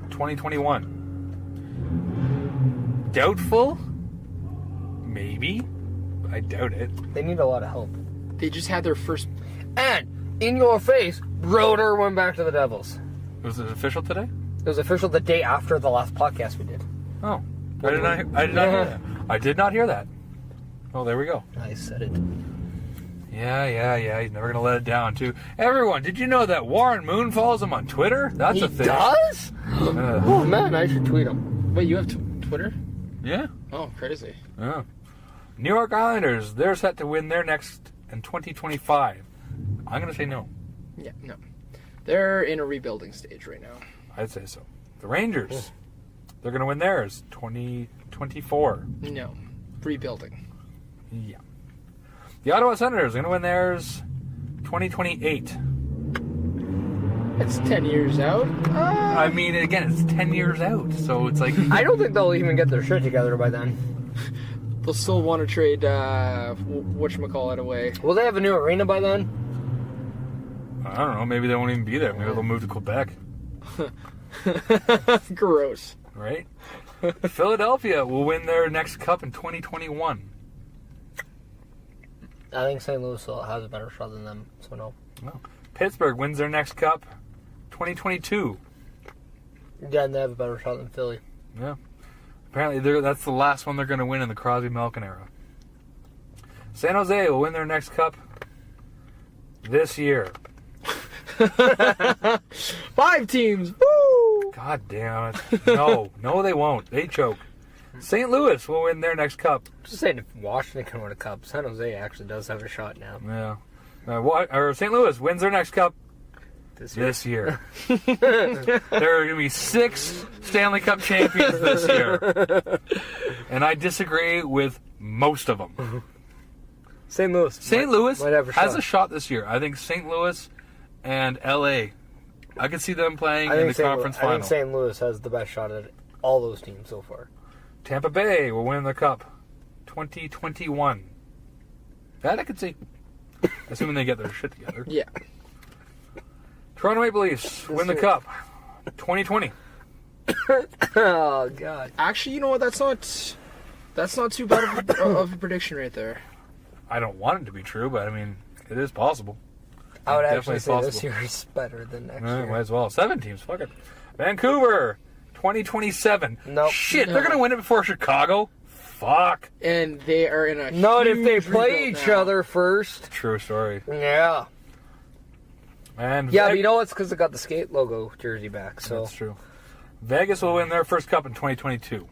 2021. Doubtful? Maybe. I doubt it. They need a lot of help. They just had their first... And, in your face, Broder went back to the Devils. Was it official today? It was official the day after the last podcast we did. Oh. I did not hear that. I did not hear that. Oh, there we go. I said it. Yeah. He's never going to let it down, too. Everyone, did you know that Warren Moon follows him on Twitter? That's He a thing. does? Oh, man, I should tweet him. Wait, you have Twitter? Yeah. Oh, crazy. Yeah. New York Islanders, they're set to win their next in 2025. I'm going to say no. Yeah, no. They're in a rebuilding stage right now. I'd say so. The Rangers, they're going to win theirs 2024. No. Rebuilding. Yeah. The Ottawa Senators are going to win theirs 2028. It's 10 years out. I mean, again, it's 10 years out, so it's like... I don't think they'll even get their shit together by then. They'll still want to trade, whatchamacallit away. Will they have a new arena by then? I don't know, maybe they won't even be there. Maybe they'll move to Quebec, Gross. right? Philadelphia will win their next cup in 2021. I think St. Louis has a better shot than them, so no. No. Pittsburgh wins their next cup 2022. Yeah, and they have a better shot than Philly. Yeah. Apparently, that's the last one they're going to win in the Crosby-Malkin era. San Jose will win their next cup this year. 5 teams. Woo! God damn it. No, they won't. They choke. St. Louis will win their next cup. Just saying, if Washington can win a cup, San Jose actually does have a shot now. Yeah. St. Louis wins their next cup this year. There are going to be 6 Stanley Cup champions this year. And I disagree with Most of them. St. Louis. St. Louis might have has a shot this year. I think St. Louis and LA, I could see them playing in the conference final. I think St. Louis has the best shot at all those teams so far. Tampa Bay will win the Cup 2021. That I could see. Assuming they get their shit together. Yeah. Toronto Maple Leafs win the Cup 2020. Oh, God. Actually, you know what? That's not too bad of a prediction right there. I don't want it to be true, but I mean, it is possible. I would It actually say possible. this year is better than next Might year. as well. 7 teams. Fuck it. Vancouver 2027. Nope. Shit, they're going to win it before Chicago? Fuck. And they are in a Not if they huge play rebuild each now. other first. True story. Yeah. And Yeah, but you know it's because they got the skate logo jersey back, so. That's true. Vegas will win their first cup in 2022.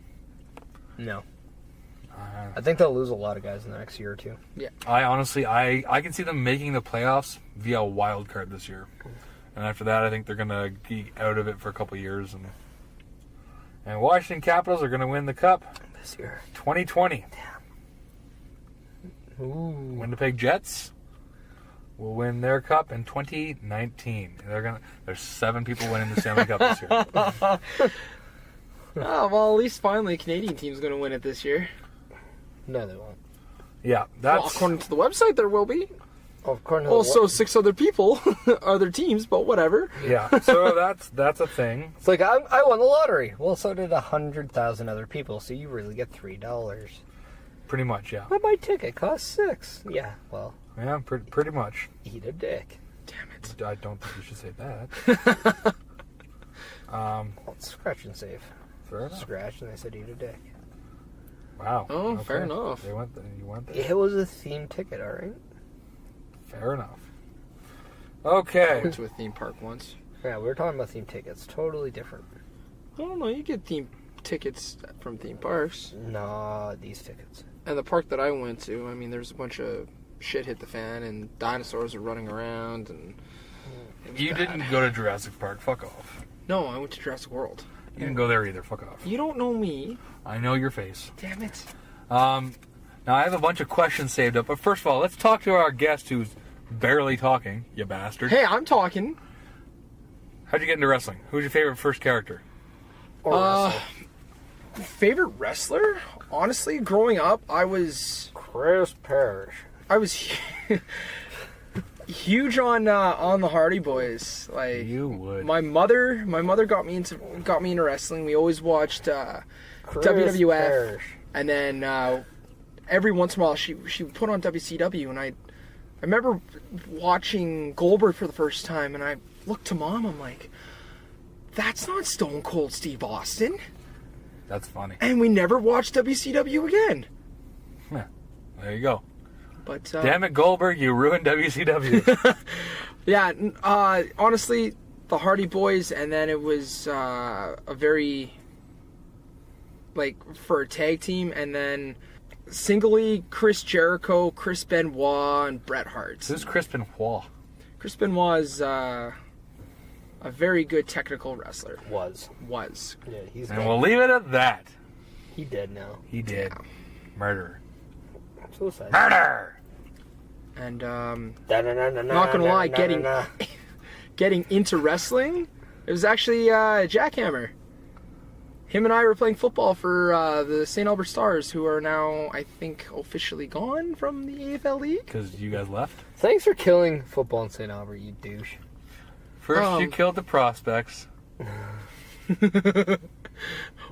No. I think they'll lose a lot of guys in the next year or two. I honestly, I can see them making the playoffs via a wild card this year. And after that, I think they're going to geek out of it for a couple of years. And Washington Capitals are going to win the cup This year. 2020. Ooh. Winnipeg Jets will win their cup in 2019. There's 7 people winning the Stanley Cup this year. Oh, well, at least finally a Canadian team's going to win it this year. No, they won't. Yeah, Well, that's according to the website, there will be. According to Also, 6 other people, other teams, but whatever. yeah. So that's a thing. It's like, I won the lottery. Well, so did 100,000 other people, so you really get $3. Pretty much, yeah. But my ticket cost $6. Yeah, well, Yeah, pretty much. eat a dick. Damn it. I don't think you should say that. Well, it's scratch and save. Fair enough. Scratch, and they said eat a dick. Wow. Oh, fair enough. You went there. It was a themed ticket, alright? Fair enough. Okay. I went to a theme park once. Yeah, we were talking about themed tickets. Totally different. I don't know, you get theme tickets from theme parks. Nah, these tickets. And the park that I went to, I mean, there's a bunch of shit hit the fan, and dinosaurs are running around, and it was You bad. didn't go to Jurassic Park. Fuck off. No, I went to Jurassic World. You didn't go there either. Fuck off. You don't know me. I know your face. Damn it. Now, I have a bunch of questions saved up, but first of all, let's talk to our guest who's barely talking, you bastard. Hey, I'm talking. How'd you get into wrestling? Who's your favorite first character? Or wrestle. Favorite wrestler? Honestly, growing up, I was Chris Perish. huge on the Hardy Boys. Like You would. my mother got me into wrestling. We always watched Chris WWF, Perish. and then every once in a while she would put on WCW, and I remember watching Goldberg for the first time, and I looked to Mom. I'm like, that's not Stone Cold Steve Austin. That's funny. And we never watched WCW again. Yeah. There you go. But Damn it, Goldberg, you ruined WCW. yeah, honestly, the Hardy Boys, and then it was a very, like, for a tag team, and then singly, Chris Jericho, Chris Benoit, and Bret Hart. Who's Chris Benoit? Chris Benoit is a very good technical wrestler. Was. Yeah, He's And dead. we'll leave it at that. He dead now. He did. Murderer. Suicide. Murder! And Not not gonna lie, getting into wrestling, it was actually Jackhammer. Him and I were playing football for the St. Albert Stars, who are now, I think, officially gone from the AFL League. Because you guys left? Thanks for killing football in St. Albert, you douche. First, you killed the prospects.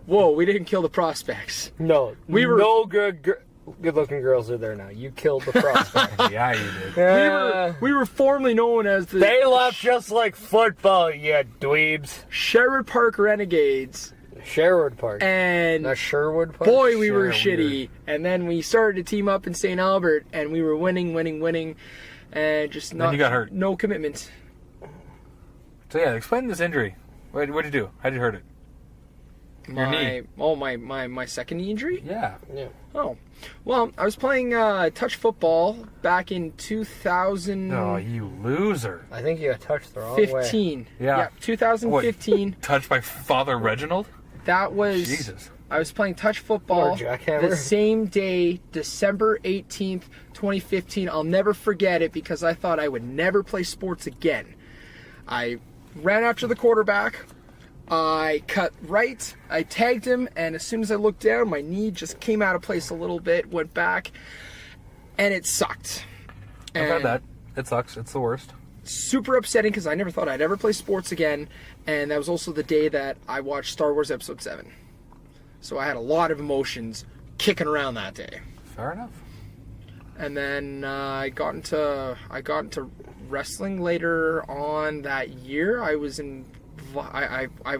Whoa, we didn't kill the prospects. No, We were- no good-looking girls are there now. You killed the prospect. Yeah, you did. We were formerly known as the They left just like football, you dweebs. Sherwood Park Renegades. Sherwood Park. And Not Sherwood Park? boy, we were Sure, shitty. And then we started to team up in St. Albert, and we were winning, and just not you got hurt. no commitment. So yeah, explain this injury. What'd you do? How'd you hurt it? Your knee. My second knee injury? Yeah. Yeah. Oh, well, I was playing touch football back in 2015. Oh, you loser. I think you got touched the wrong way. Yeah. 2015. Touched by Father Reginald? That was Jesus. I was playing touch football Jackhammer. the same day, December 18th, 2015. I'll never forget it because I thought I would never play sports again. I ran after the quarterback. I cut right. I tagged him, and as soon as I looked down, my knee just came out of place a little bit, went back, and it sucked. I've had that. It sucks. It's the worst. Super upsetting because I never thought I'd ever play sports again, and that was also the day that I watched Star Wars Episode 7. So I had a lot of emotions kicking around that day. Fair enough. And then I got into wrestling later on that year. I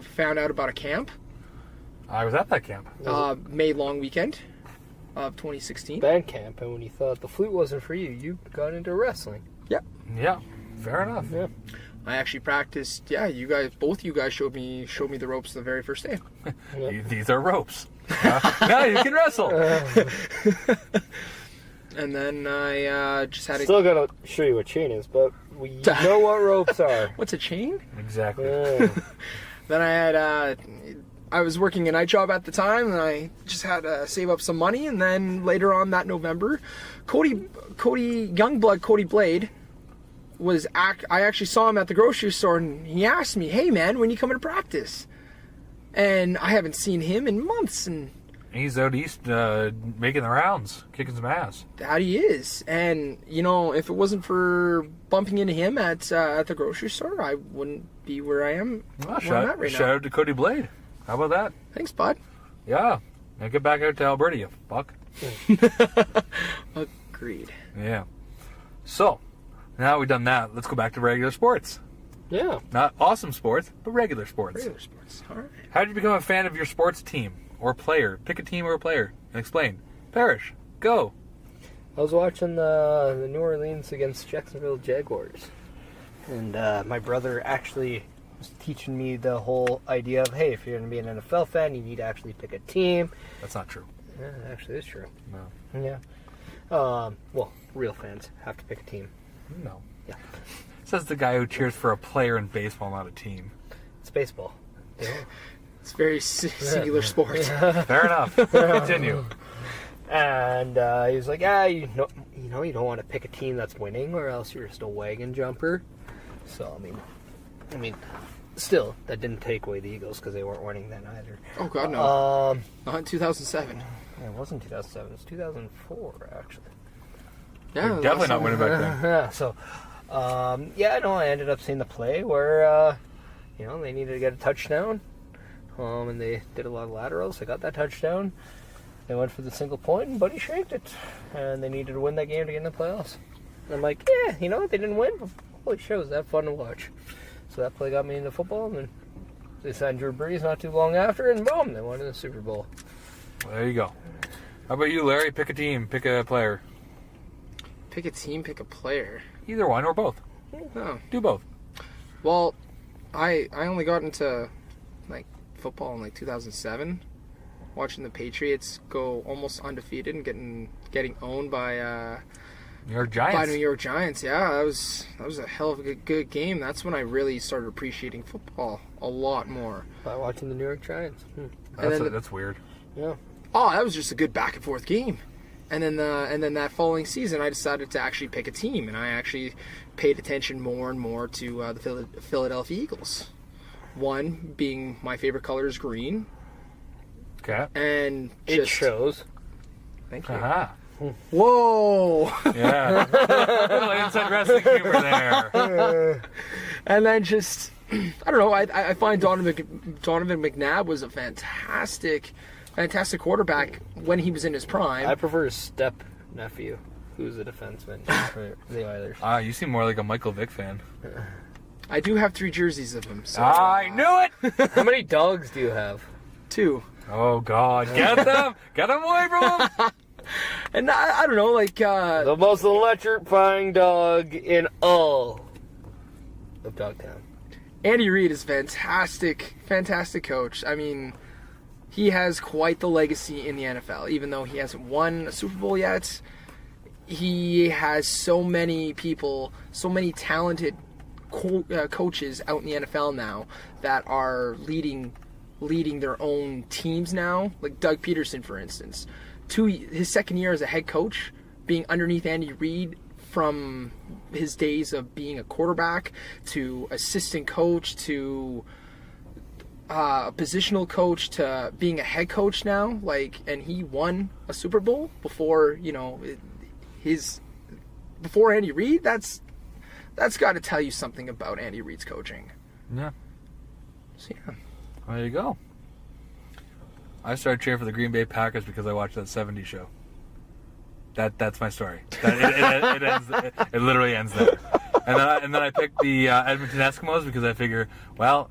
found out about a camp. I was at that camp. May long weekend of 2016. Band camp, and when you thought the flute wasn't for you, you got into wrestling. Yep. Yeah. Fair enough. Yeah. I actually practiced. Yeah, both you guys showed me the ropes the very first day. These are ropes. Now you can wrestle. And then I just had Still gotta show you what chain is, but we know what ropes are. What's a chain? Exactly. Yeah. Then I had I was working a night job at the time, and I just had to save up some money. And then later on that November, Cody Blade I actually saw him at the grocery store, and he asked me, "Hey man, when you coming to practice?" And I haven't seen him in months, and He's out east making the rounds, kicking some ass. that he is. And if it wasn't for bumping into him at the grocery store, I wouldn't be where I am. Well, where I'm at right shout now. out to Cody Blade. How about that? Thanks, bud. Yeah. Now get back out to Alberta, you fuck. Agreed. Yeah. So, now we've done that, let's go back to regular sports. Yeah. Not awesome sports, but regular sports. Regular sports. All right. How did you become a fan of your sports team or player? Pick a team or a player and explain. Perish, go. I was watching the New Orleans against Jacksonville Jaguars, and my brother actually was teaching me the whole idea of, hey, if you're going to be an NFL fan, you need to actually pick a team. That's not true. Yeah, it actually is true. No. Yeah. Well, real fans have to pick a team. No. Yeah. Says the guy who cheers for a player in baseball, not a team. It's baseball. Yeah. It's very singular sport. Fair enough. Continue. And he was like, you don't want to pick a team that's winning, or else you're just a wagon jumper. So I mean, still, that didn't take away the Eagles because they weren't winning then either. Oh God, no. Not in 2007. It wasn't 2007. It was 2004 actually. Yeah, They're definitely not winning back then. Yeah. So, I ended up seeing the play where they needed to get a touchdown, and they did a lot of laterals. They got that touchdown. They went for the single point, and Buddy shanked it. And they needed to win that game to get in the playoffs. And I'm like, yeah, they didn't win, but holy shit, was that fun to watch. So that play got me into football, and then they signed Drew Brees not too long after, and boom, they won in the Super Bowl. There you go. How about you, Larry? Pick a team, pick a player. Pick a team, pick a player. Either one or both. Oh. Do both. Well, I only got into football in 2007, watching the Patriots go almost undefeated and getting owned by New York Giants. By New York Giants. Yeah, that was a hell of a good game. That's when I really started appreciating football a lot more. By watching the New York Giants. That's weird. Yeah. Oh, that was just a good back and forth game. And then that following season, I decided to actually pick a team, and I actually paid attention more and more to the Philadelphia Eagles. One being my favorite color is green. Okay. And It shows. Thank you. Aha. Whoa! Yeah. Little inside wrestling humor there. And then just, I don't know, I find Donovan McNabb was a fantastic quarterback when he was in his prime. I prefer his step nephew, who's a defenseman for the Oilers. You seem more like a Michael Vick fan. I do have 3 jerseys of him. So, I knew it! How many dogs do you have? 2. Oh, God. Get them! Get them away from him! And I don't know, The most electrifying dog in all of Dogtown. Andy Reid is fantastic coach. I mean, he has quite the legacy in the NFL. Even though he hasn't won a Super Bowl yet, he has so many people, so many talented coaches out in the NFL now that are leading leading their own teams now. Like Doug Peterson, for instance. His second year as a head coach, being underneath Andy Reid from his days of being a quarterback to assistant coach to a positional coach to being a head coach now, and he won a Super Bowl before, before Andy Reid. That's got to tell you something about Andy Reid's coaching. Yeah. So, yeah. Well, there you go. I started cheering for the Green Bay Packers because I watched that 70s show. That's my story. It literally ends there. And then I picked the Edmonton Eskimos because I figure, well,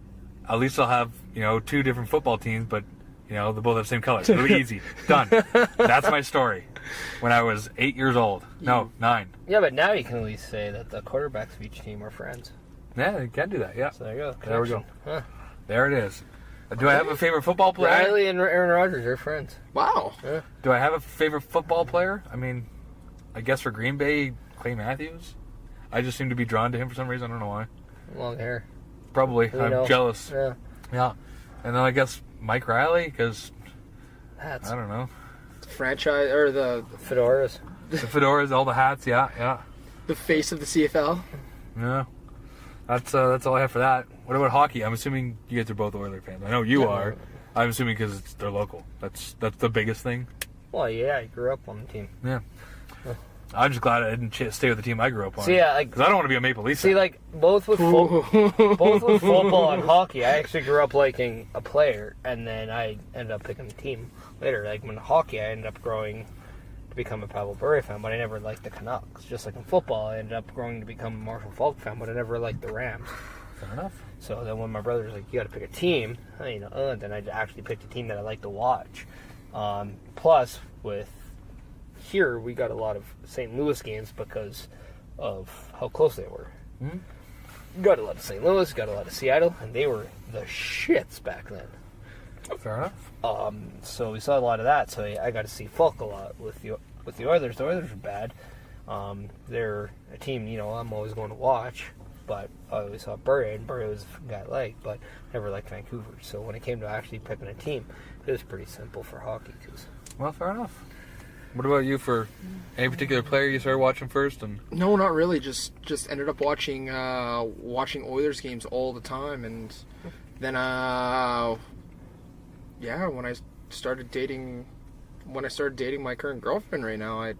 at least I'll have, two different football teams, but, they both have the same colors. It'll be easy. Done. That's my story. When I was 8 years old. No, 9. Yeah, but now you can at least say that the quarterbacks of each team are friends. Yeah, you can do that, yeah. So there you go. There we go. Huh. There it is. Do I have a favorite football player? Riley and Aaron Rodgers are friends. Wow. Yeah. Do I have a favorite football player? I mean, I guess for Green Bay, Clay Matthews. I just seem to be drawn to him for some reason. I don't know why. Long hair. Probably. I'm jealous. Yeah. Yeah. And then I guess Mike Riley, because I don't know. Franchise, or the fedoras. The fedoras, all the hats, yeah. The face of the CFL. Yeah. That's all I have for that. What about hockey? I'm assuming you guys are both Oilers fans. I know you are. I'm assuming because they're local. That's the biggest thing. Well, yeah, I grew up on the team. Yeah. I'm just glad I didn't stay with the team I grew up on. See, yeah, because I don't want to be a Maple Leafs fan. See, both with football and hockey, I actually grew up liking a player, and then I ended up picking the team later. Like when hockey, I ended up growing to become a Pavel Bure fan, but I never liked the Canucks. Just like in football, I ended up growing to become a Marshall Faulk fan, but I never liked the Rams. Fair enough. So then when my brother was like, you got to pick a team, then I actually picked a team that I like to watch. Plus, with here, we got a lot of St. Louis games because of how close they were. Mm-hmm. Got a lot of St. Louis, got a lot of Seattle, and they were the shits back then. Fair enough. So we saw a lot of that. So I got to see Falk a lot with the Oilers. The Oilers are bad. They're a team, I'm always going to watch. But I always saw Bure, and Bure was a guy I liked, but never liked Vancouver. So when it came to actually picking a team, it was pretty simple for hockey. Well, fair enough. What about you? For any particular player you started watching first? And no, not really. Just ended up watching Oilers games all the time, and then when I started dating my current girlfriend right now, I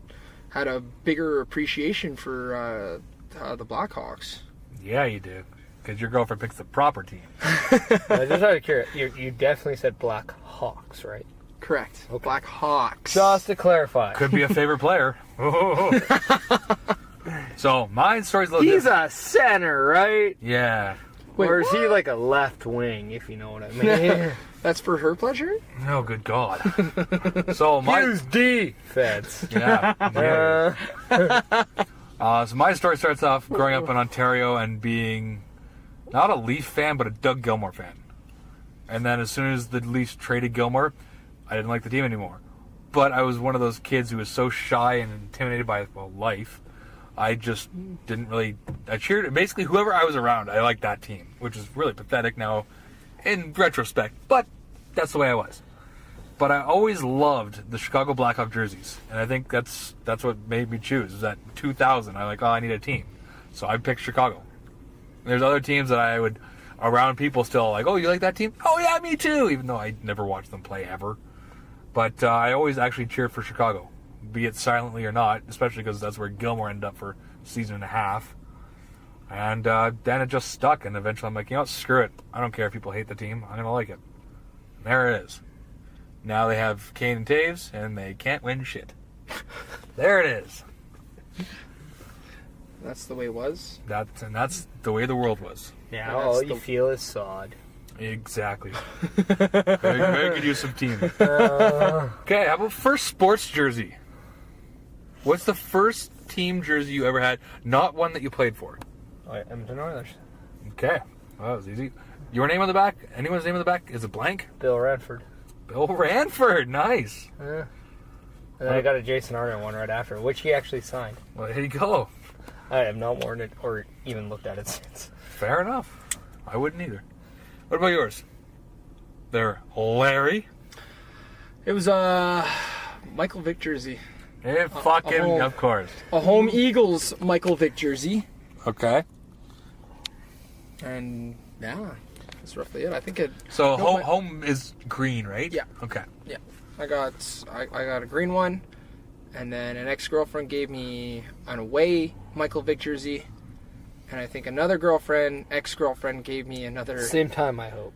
had a bigger appreciation for the Blackhawks. Yeah, you do, because your girlfriend picks the proper team. Just out of curiosity, you definitely said Black Hawks, right? Correct. Okay. Black Hawks. Just to clarify. Could be a favorite player. So, my story's a little He's different. a center, right? Yeah. Wait, or is he like a left wing, if you know what I mean? That's for her pleasure? Oh, good God. So, Use defense. Yeah. So my story starts off growing up in Ontario and being not a Leaf fan, but a Doug Gilmour fan. And then as soon as the Leafs traded Gilmour, I didn't like the team anymore. But I was one of those kids who was so shy and intimidated by life. I just didn't really... I cheered... Basically, whoever I was around, I liked that team, which is really pathetic now in retrospect. But that's the way I was. But I always loved the Chicago Blackhawk jerseys. And I think that's what made me choose. It was at 2000. I need a team. So I picked Chicago. There's other teams that I would... Around people still like, oh, you like that team? Oh, yeah, me too. Even though I never watched them play ever. But I always actually cheered for Chicago. Be it silently or not. Especially because that's where Gilmour ended up for a season and a half. And then it just stuck. And eventually I'm like, screw it. I don't care if people hate the team. I'm going to like it. And there it is. Now they have Kane and Taves, and they can't win shit. There it is. That's the way it was? That's the way the world was. Yeah, all you feel is sod. Exactly. very good use of team. Okay, how about first sports jersey? What's the first team jersey you ever had? Not one that you played for. Edmonton Oilers. Okay, well, that was easy. Your name on the back? Anyone's name on the back? Is it blank? Bill Ranford. Bill Ranford, nice. And then I got a Jason Arden one right after, which he actually signed. Well, there you go. I have not worn it or even looked at it since. Fair enough. I wouldn't either. What about yours? They're Larry. It was Michael Vick jersey. Of course. A home Eagles Michael Vick jersey. Okay. And yeah, that's roughly it. I think it. So home is green, right? Yeah. Okay. Yeah, I got a green one, and then an ex-girlfriend gave me an away Michael Vick jersey, and I think another ex-girlfriend gave me another. Same time, I hope.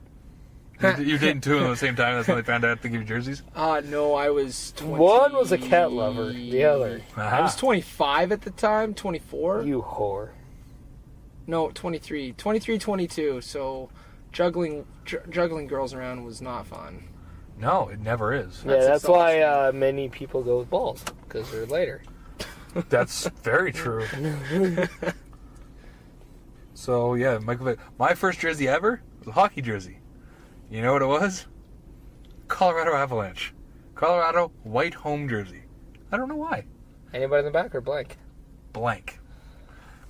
You're dating two of them at the same time. That's when they found out to give you jerseys. No, I was 20... One was a cat lover. The other. I was 25 at the time. 24. You whore. No, 23. 23, 22. So juggling girls around was not fun. No, it never is. That's why many people go with balls, because they're lighter. That's very true. So, yeah, Michael Vick. My first jersey ever was a hockey jersey. You know what it was? Colorado Avalanche. Colorado white home jersey. I don't know why. Anybody in the back or blank? Blank.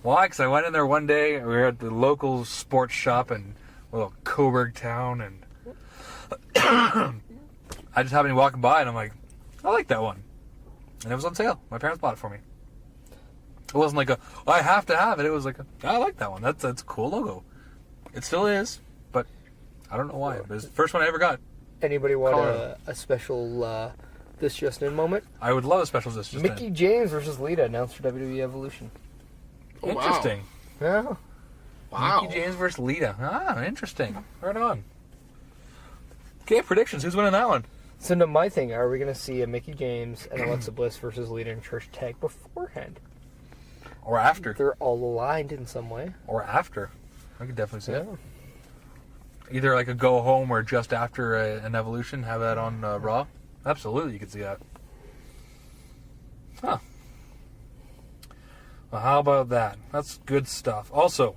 Why? Because I went in there one day. We were at the local sports shop in little Coburg town, and I just happened to be walking by, and I'm like, I like that one. And it was on sale. My parents bought it for me. It wasn't like I have to have it. It was like, I like that one. That's a cool logo. It still is, but I don't know why. It was the first one I ever got. Anybody want a special This Just In moment? I would love a special This Just In. Mickie James versus Lita announced for WWE Evolution. Oh, interesting. Yeah. Wow. Mickie James versus Lita. Interesting. Right on. Okay, predictions. Who's winning that one? So, now my thing, are we going to see a Mickie James and Alexa Bliss versus Lita in church tag beforehand? Or after. They're all aligned in some way. Or after. I could definitely see it. Either like a go home or just after an Evolution, have that on Raw. Absolutely, you could see that. Huh. Well, how about that? That's good stuff. Also,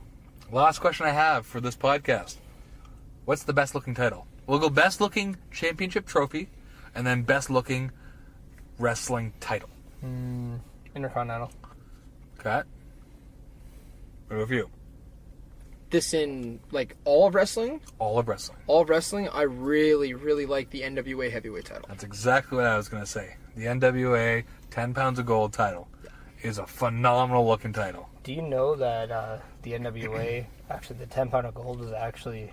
last question I have for this podcast. What's the best looking title? We'll go best looking championship trophy, and then best looking wrestling title. Intercontinental. Okay. What about you? This in, like, all of wrestling? All of wrestling. All of wrestling, I really, really like the NWA heavyweight title. That's exactly what I was going to say. The NWA 10 pounds of gold title is a phenomenal looking title. Do you know that the NWA, actually the 10 pound of gold was actually...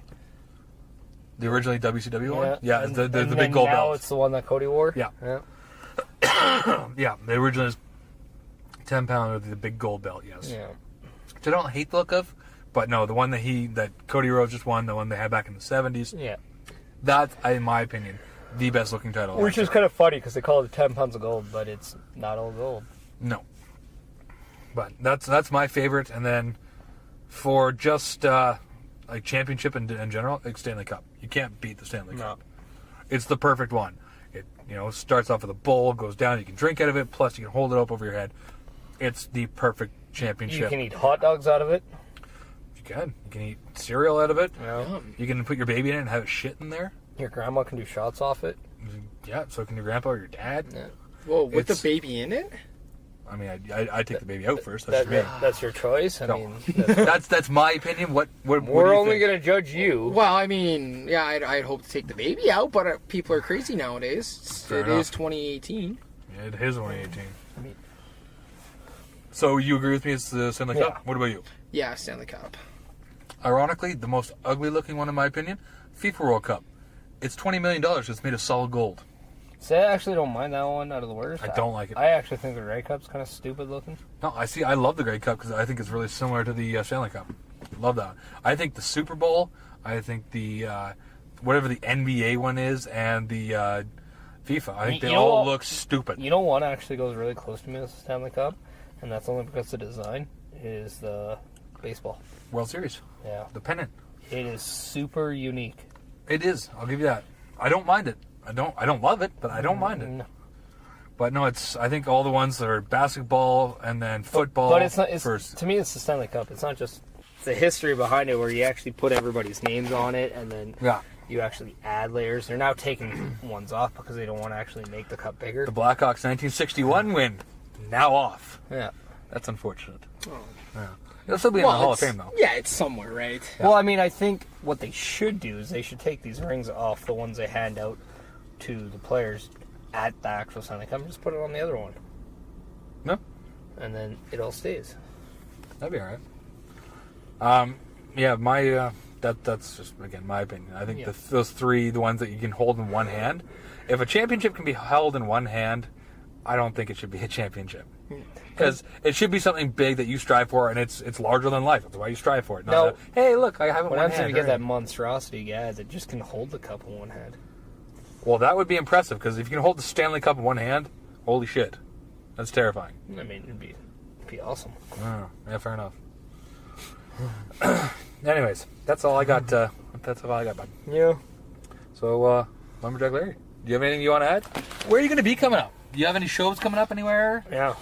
The originally WCW one? Yeah, and the then big gold now belt. it's the one that Cody wore? Yeah. Yeah, the original is 10 pound with the big gold belt, yes. Yeah. Which I don't hate the look of, but no, the one that Cody Rhodes just won, the one they had back in the 70s, Yeah. that's, in my opinion, the best looking title. Which is kind of funny because they call it 10 pounds of gold, but it's not all gold. No. But that's my favorite, and then for just like championship in general, like Stanley Cup. You can't beat the Stanley Cup. It's the perfect one. It starts off with a bowl, goes down, you can drink out of it, plus you can hold it up over your head. It's the perfect championship. You can eat hot dogs out of it. You can eat cereal out of it. Yeah. You can put your baby in it and have it shit in there. Your grandma can do shots off it. Yeah, so can your grandpa or your dad. Yeah. Whoa, with the baby in it? I mean, I take the baby out first. That's me. That's your choice. I No. mean, That's my opinion. What do we're you only think? going to judge you. Well, I mean, yeah, I'd hope to take the baby out, but people are crazy nowadays. Fair It enough. is 2018. Yeah, it is only 18. I mean, So you agree with me? It's the Stanley Cup. What about you? Yeah, Stanley Cup. Ironically, the most ugly looking one in my opinion, FIFA World Cup. It's $20 million. It's made of solid gold. see, I actually don't mind that one out of the worst. I don't like it. I actually think the Grey Cup's kind of stupid looking. No, I love the Grey Cup because I think it's really similar to the Stanley Cup. Love that. I think the Super Bowl, I think the whatever the NBA one is, and the FIFA, I think they all look stupid. You know one actually goes really close to me as the Stanley Cup, and that's only because of the design, is the baseball. World Series, Yeah. the pennant. It is super unique. It is. I'll give you that. I don't mind it. I don't love it, but I don't mind it. No. But no, I think all the ones that are basketball and then football. But it's not. It's, first. to me, it's the Stanley Cup. It's not just the history behind it, where you actually put everybody's names on it, and then you actually add layers. They're now taking ones off because they don't want to actually make the cup bigger. The Blackhawks 1961 win now off. Yeah. That's unfortunate. Oh. Yeah. They'll still be in the Hall of Fame, though. Yeah, it's somewhere, right? Well, I mean, I think what they should do is they should take these rings off the ones they hand out to the players at the actual Stanley Cup and just put it on the other one. No? And then it all stays. That'd be all right. Yeah, my that's just, again, my opinion. I think those three, the ones that you can hold in one hand, if a championship can be held in one hand, I don't think it should be a championship. Because it should be something big that you strive for, and it's larger than life. That's why you strive for it. Not hey, look, I have it in what one happens hand. if you get that monstrosity guy that just can hold the cup in one hand? Well, that would be impressive, because if you can hold the Stanley Cup in one hand, holy shit. That's terrifying. I mean, it'd be awesome. Oh, yeah, fair enough. Anyways, that's all I got. That's all I got, bud. Yeah. So, Lumberjack Larry, do you have anything you want to add? Where are you going to be coming up? Do you have any shows coming up anywhere? Yeah.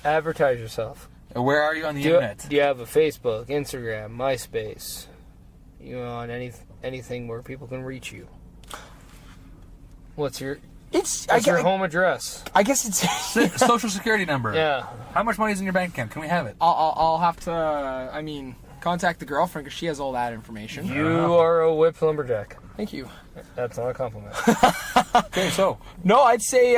Advertise yourself. Where are you on the internet? Do you have a Facebook, Instagram, MySpace? You on anything where people can reach you? What's your your home address? I guess it's Social security number. Yeah. How much money is in your bank account? Can we have it? I'll have to. I mean, contact the girlfriend because she has all that information. You are a whipped lumberjack. Thank you. That's not a compliment. Okay, so No, I'd say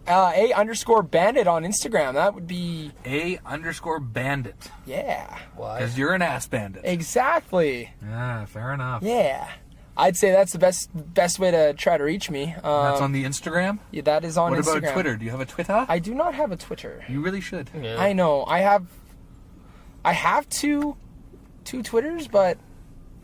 A_bandit on Instagram. That would be A_bandit. yeah. Why? Because you're an ass bandit. Exactly. Yeah, fair enough. Yeah. I'd say that's the best way to try to reach me. That's on the Instagram? Yeah, that is on What Instagram. about Twitter? Do you have a Twitter? I do not have a Twitter. You really should. Yeah. I know. I have two Twitters, but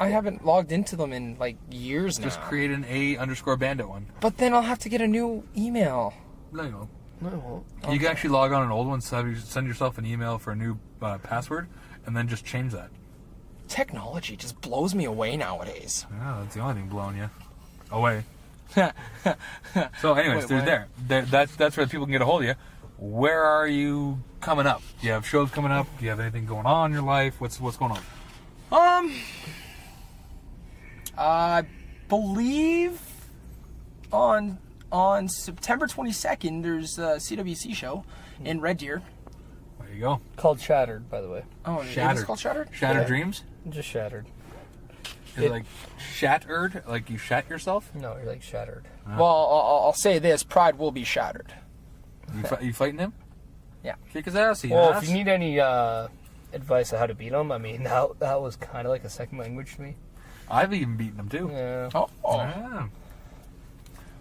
I haven't logged into them in like years now. Just create an A_bandit one. But then I'll have to get a new email. No, you won't. No, it won't. You can actually log on an old one, send yourself an email for a new password, and then just change that. Technology just blows me away nowadays. Yeah, that's the only thing blowing you away. So, anyways, Wait, there. That's where people can get a hold of you. Where are you coming up? Do you have shows coming up? Do you have anything going on in your life? What's going on? I believe on September 22nd there's a CWC show in Red Deer. There you go. Called Shattered, by the way. Oh, it is Shattered. called Shattered? Shattered Yeah. Dreams? Just Shattered. Is it like shattered? Like you shat yourself? No, you're like Shattered. Well, I'll say this: Pride will be shattered. You fighting him? Yeah. Kick his ass. Well, if you need any advice on how to beat him, I mean, that was kind of like a second language to me. I've even beaten him too. Yeah. Oh. Yeah.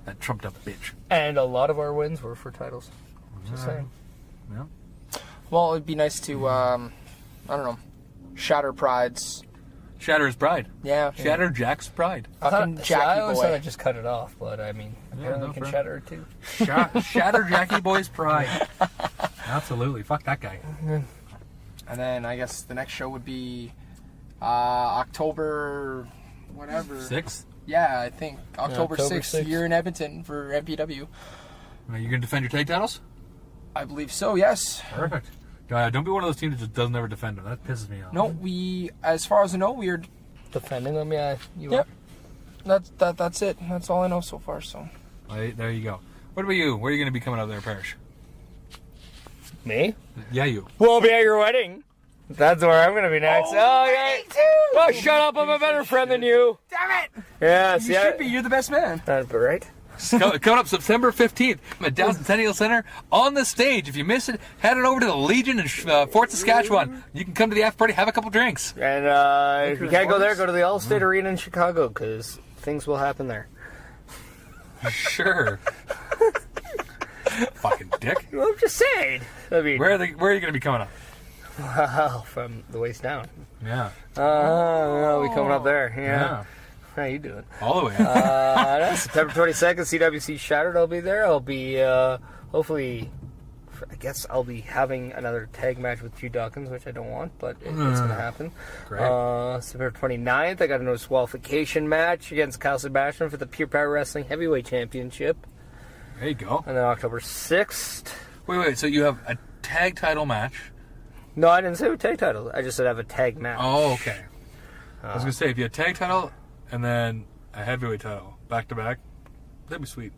That trumped up bitch. And a lot of our wins were for titles. Just saying. Yeah. Well, it'd be nice to, I don't know, shatter Pride's. Shatter his pride. Yeah. Shatter Jack's pride. Fucking I Jackie always thought I boy. just cut it off, but I mean, apparently no, can fair. shatter it too. Shatter Jackie Boy's pride. Absolutely. Fuck that guy. And then I guess the next show would be October, whatever. 6th? Yeah, I think October October 6th. 6th. You're in Edmonton for MPW. Are you going to defend your tag titles? I believe so. Yes. Perfect. Don't be one of those teams that just doesn't ever defend them. That pisses me off. No, as far as I know, we're. Defending them, yeah. Yep. That's it. That's all I know so far. So. There you go. What about you? Where are you going to be coming up there, Perish? Me? Yeah, you. We'll be at your wedding. That's where I'm going to be next. Oh, yeah. Oh, shut up. I'm a better friend than you. Damn it! Yeah, You see, should be. You're the best man. Right? Coming up September 15th at Dow Centennial Center on the stage. If you miss it, head on over to the Legion in Fort Saskatchewan. You can come to the after party, have a couple drinks. And if you can't go there, go to the All-State Arena in Chicago, because things will happen there. Sure. Fucking dick. Well, I'm just saying. I mean, Where are you going to be coming up? well, from the waist down. Yeah. I'll be coming up there. Yeah. Yeah. How you doing? All the way up. No, September 22nd, CWC Shattered. I'll be there. I'll be hopefully. I guess I'll be having another tag match with Hugh Dawkins, which I don't want, but it's going to happen. Great. September 29th, I got a disqualification match against Kyle Sebastian for the Pure Power Wrestling Heavyweight Championship. There you go. And then October 6th. Wait. So you have a tag title match. No, I didn't say a tag title. I just said I have a tag match. Oh, okay. I was going to say, if you had a tag title and then a heavyweight title back to back, That'd be sweet.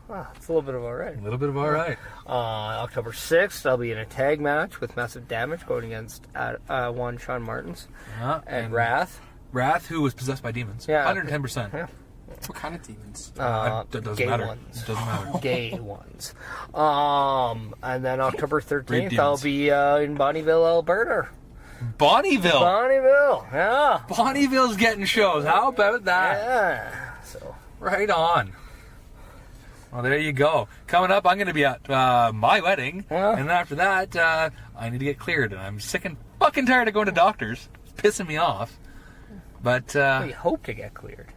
Well, it's a little bit of all right. A little bit of all right. October 6th, I'll be in a tag match with Massive Damage going against one Sean Martins and Wrath. Wrath, who was possessed by demons. Yeah. 110%. What kind of demons? That doesn't gay matter. ones. It doesn't matter. Gay ones. And then October 13th, demons. I'll be in Bonnyville, Alberta. Bonneville. Bonneville, yeah. Bonneville's getting shows. How about that? Yeah. So, Right on. Well, there you go. Coming up, I'm going to be at my wedding. Yeah. And then after that, I need to get cleared. And I'm sick and fucking tired of going to doctors. It's pissing me off. But we hope to get cleared.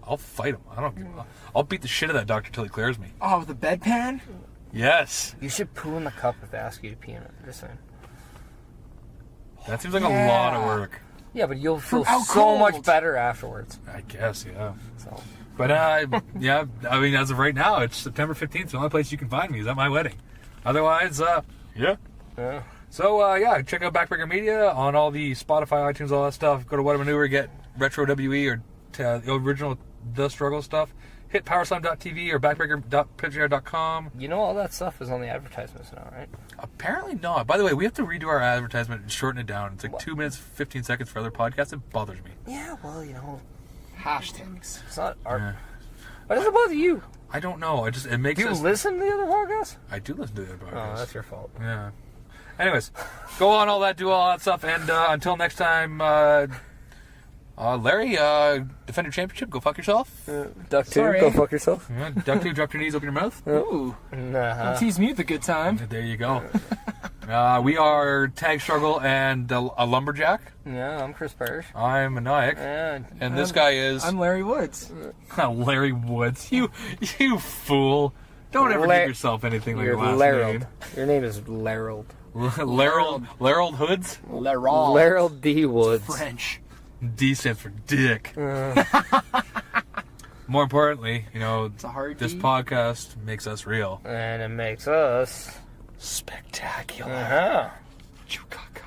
I'll fight him. I don't give a... I'll beat the shit out of that doctor till he clears me. Oh, the bedpan? Yes. You should poo in the cup if they ask you to pee in it. Just saying. That seems like a lot of work. Yeah, but you'll feel out so cold. much better afterwards. I guess, yeah. So, But, yeah, I mean, as of right now, it's September 15th. The only place you can find me is at my wedding. Otherwise, yeah. yeah. So, yeah, check out Backbreaker Media on all the Spotify, iTunes, all that stuff. Go to What a Maneuver, get Retro WE or the original The Struggle stuff. Hit powerslam.tv or backbreaker.pitchner.com. You know all that stuff is on the advertisements now, right? Apparently not. By the way, we have to redo our advertisement and shorten it down. It's like 2 minutes, 15 seconds for other podcasts. It bothers me. Yeah, well, you know, Hashtags. it's not our... Yeah. Why does it bother you? I don't know. It makes Do you us... listen to the other podcasts? I do listen to the other podcasts. Oh, that's your fault. Yeah. Anyways, go on all that, do all that stuff, and until next time, Larry, defend your championship, go fuck yourself. Duck 2, Sorry. go fuck yourself. Yeah, Duck 2, drop your knees, open your mouth. Ooh. Nah. Tease me with a good time. There you go. We are Tag Struggle and a Lumberjack. Yeah, I'm Chris Perish. I'm Meniac. And this guy is... I'm Larry Woods. Larry Woods. You fool. Don't ever give yourself anything like You're your last Larold. name. Your name is Larold. Larold Hoods? Larold. Larold D. Woods. French. D stands for dick. More importantly, you know, It's a hard this D. podcast makes us real. And it makes us... Spectacular. Uh-huh. Chukaka.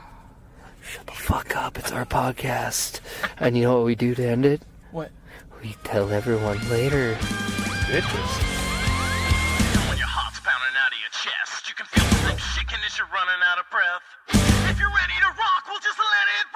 Shut the fuck up, it's our podcast. And you know what we do to end it? What? We tell everyone later. Bitches. When your heart's pounding out of your chest, you can feel the rope shaking as you're running out of breath. If you're ready to rock, we'll just let it